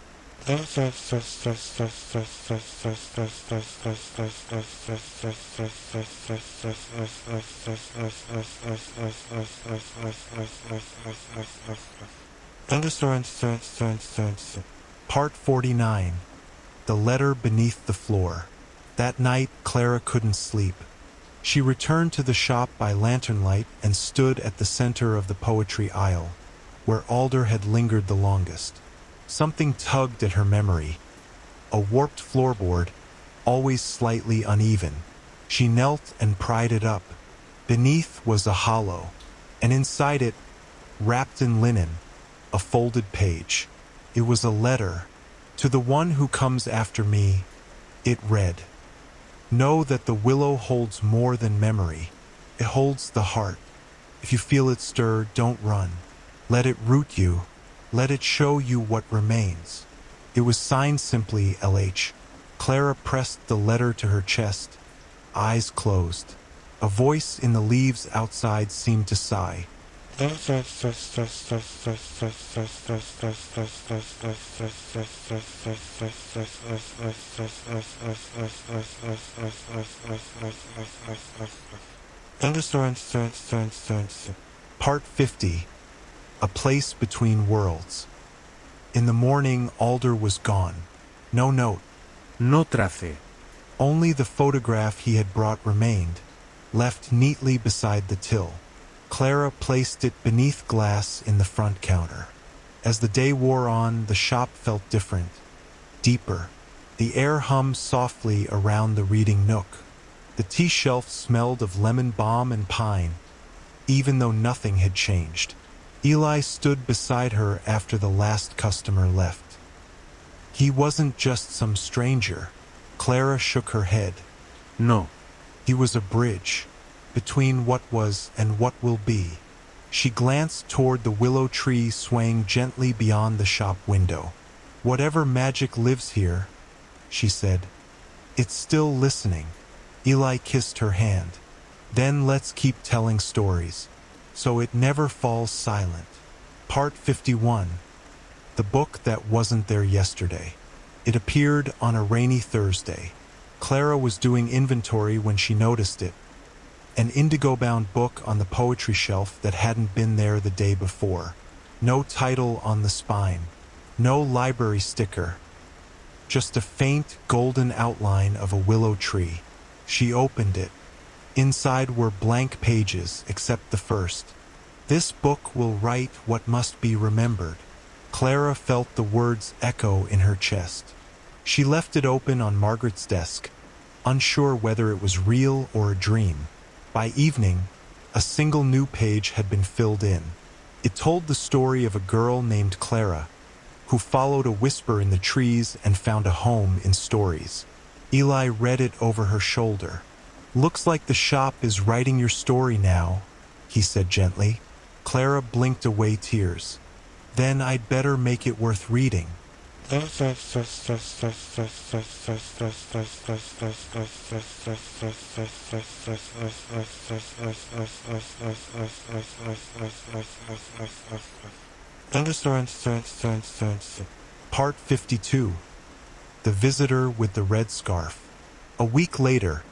Part 49. The letter beneath the floor. That night, Clara couldn't sleep. She returned to the shop by lantern light and stood at the center of the poetry aisle, where Alder had lingered the longest. Something tugged at her memory. A warped floorboard, always slightly uneven. She knelt and pried it up. Beneath was a hollow, and inside it, wrapped in linen, a folded page. It was a letter. To the one who comes after me, it read, Know that the willow holds more than memory. It holds the heart. If you feel it stir, don't run. Let it root you. Let it show you what remains. It was signed simply LH. Clara pressed the letter to her chest, eyes closed. A voice in the leaves outside seemed to sigh. Part 50. A place between worlds. In the morning, Alder was gone. No note. No trace. Only the photograph he had brought remained, left neatly beside the till. Clara placed it beneath glass in the front counter. As the day wore on, the shop felt different, deeper. The air hummed softly around the reading nook. The tea shelf smelled of lemon balm and pine, even though nothing had changed. Eli stood beside her after the last customer left. He wasn't just some stranger. Clara shook her head. No. He was a bridge. between what was and what will be. She glanced toward the willow tree swaying gently beyond the shop window. Whatever magic lives here, she said. It's still listening. Eli kissed her hand. Then let's keep telling stories, so it never falls silent. Part 51. The book that wasn't there yesterday. It appeared on a rainy Thursday. Clara was doing inventory when she noticed it. An indigo-bound book on the poetry shelf that hadn't been there the day before. No title on the spine. No library sticker. Just a faint golden outline of a willow tree. She opened it. Inside were blank pages, except the first. This book will write what must be remembered. Clara felt the words echo in her chest. She left it open on Margaret's desk, unsure whether it was real or a dream. By evening, a single new page had been filled in. It told the story of a girl named Clara, who followed a whisper in the trees and found a home in stories. Eli read it over her shoulder. "Looks like the shop is writing your story now," he said gently. Clara blinked away tears. "Then I'd better make it worth reading." Part 52. The Visitor with the Red Scarf. A week later,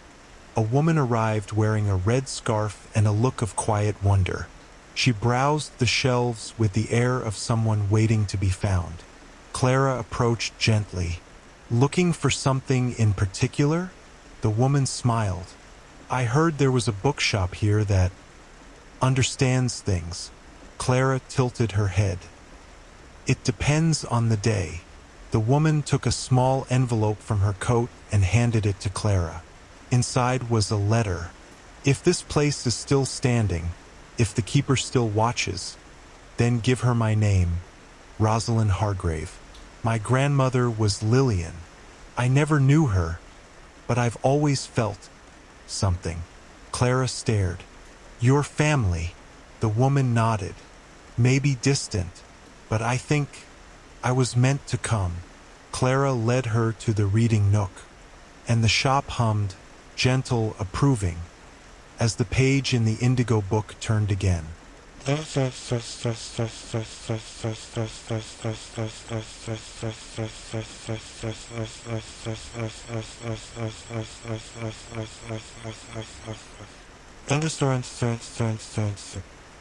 a woman arrived wearing a red scarf and a look of quiet wonder. She browsed the shelves with the air of someone waiting to be found. Clara approached gently. "Looking for something in particular?" The woman smiled. "I heard there was a bookshop here that understands things." Clara tilted her head. "It depends on the day." The woman took a small envelope from her coat and handed it to Clara. Inside was a letter. "If this place is still standing, if the keeper still watches, then give her my name, Rosalind Hargrave. My grandmother was Lillian. I never knew her, but I've always felt something." Clara stared. "Your family?" The woman nodded. "Maybe distant, but I think I was meant to come." Clara led her to the reading nook, and the shop hummed, gentle, approving, as the page in the indigo book turned again.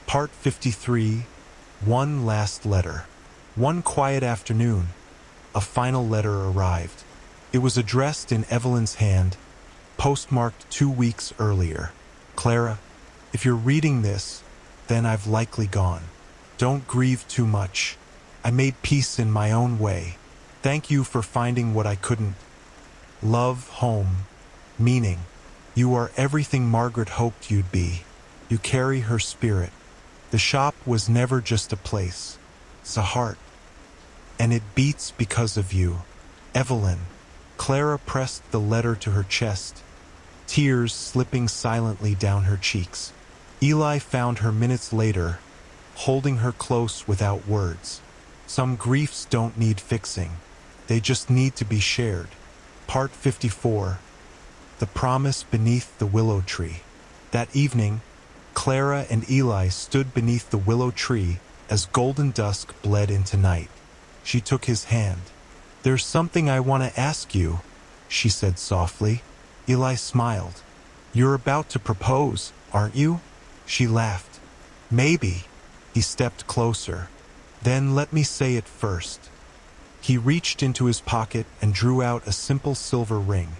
Part 53. One last letter. One quiet afternoon, a final letter arrived. It was addressed in Evelyn's hand, postmarked 2 weeks earlier. "Clara, if you're reading this, then I've likely gone. Don't grieve too much. I made peace in my own way. Thank you for finding what I couldn't. Love, home, meaning. You are everything Margaret hoped you'd be. You carry her spirit. The shop was never just a place. It's a heart. And it beats because of you. Evelyn." Clara pressed the letter to her chest, tears slipping silently down her cheeks. Eli found her minutes later, holding her close without words. Some griefs don't need fixing. They just need to be shared. Part 54. The Promise Beneath the Willow Tree. That evening, Clara and Eli stood beneath the willow tree as golden dusk bled into night. She took his hand. "There's something I want to ask you," she said softly. Eli smiled. "You're about to propose, aren't you?" She laughed. "Maybe." He stepped closer. "Then let me say it first." He reached into his pocket and drew out a simple silver ring,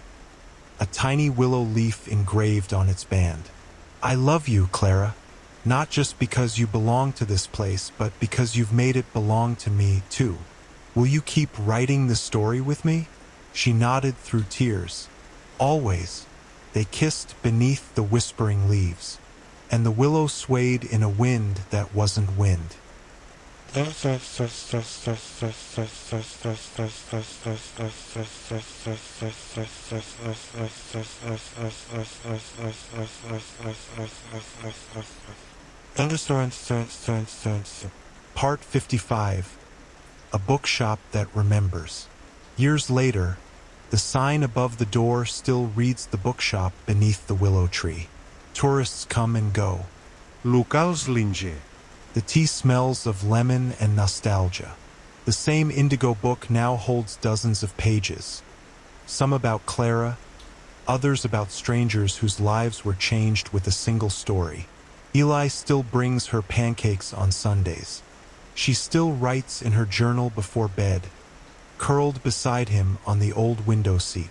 a tiny willow leaf engraved on its band. "I love you, Clara, not just because you belong to this place, but because you've made it belong to me, too. Will you keep writing the story with me?" She nodded through tears. "Always." They kissed beneath the whispering leaves, and the willow swayed in a wind that wasn't wind. Part 55. A bookshop that remembers. Years later, the sign above the door still reads the bookshop beneath the willow tree. Tourists come and go. Locals Lineage. The tea smells of lemon and nostalgia. The same indigo book now holds dozens of pages. Some about Clara, others about strangers whose lives were changed with a single story. Eli still brings her pancakes on Sundays. She still writes in her journal before bed, curled beside him on the old window seat.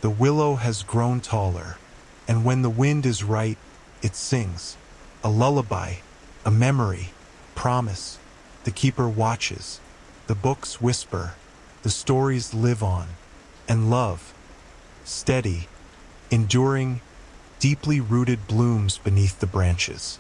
The willow has grown taller, and when the wind is right, it sings. A lullaby, a memory, promise. The keeper watches. The books whisper. The stories live on. And love, steady, enduring, deeply rooted blooms beneath the branches.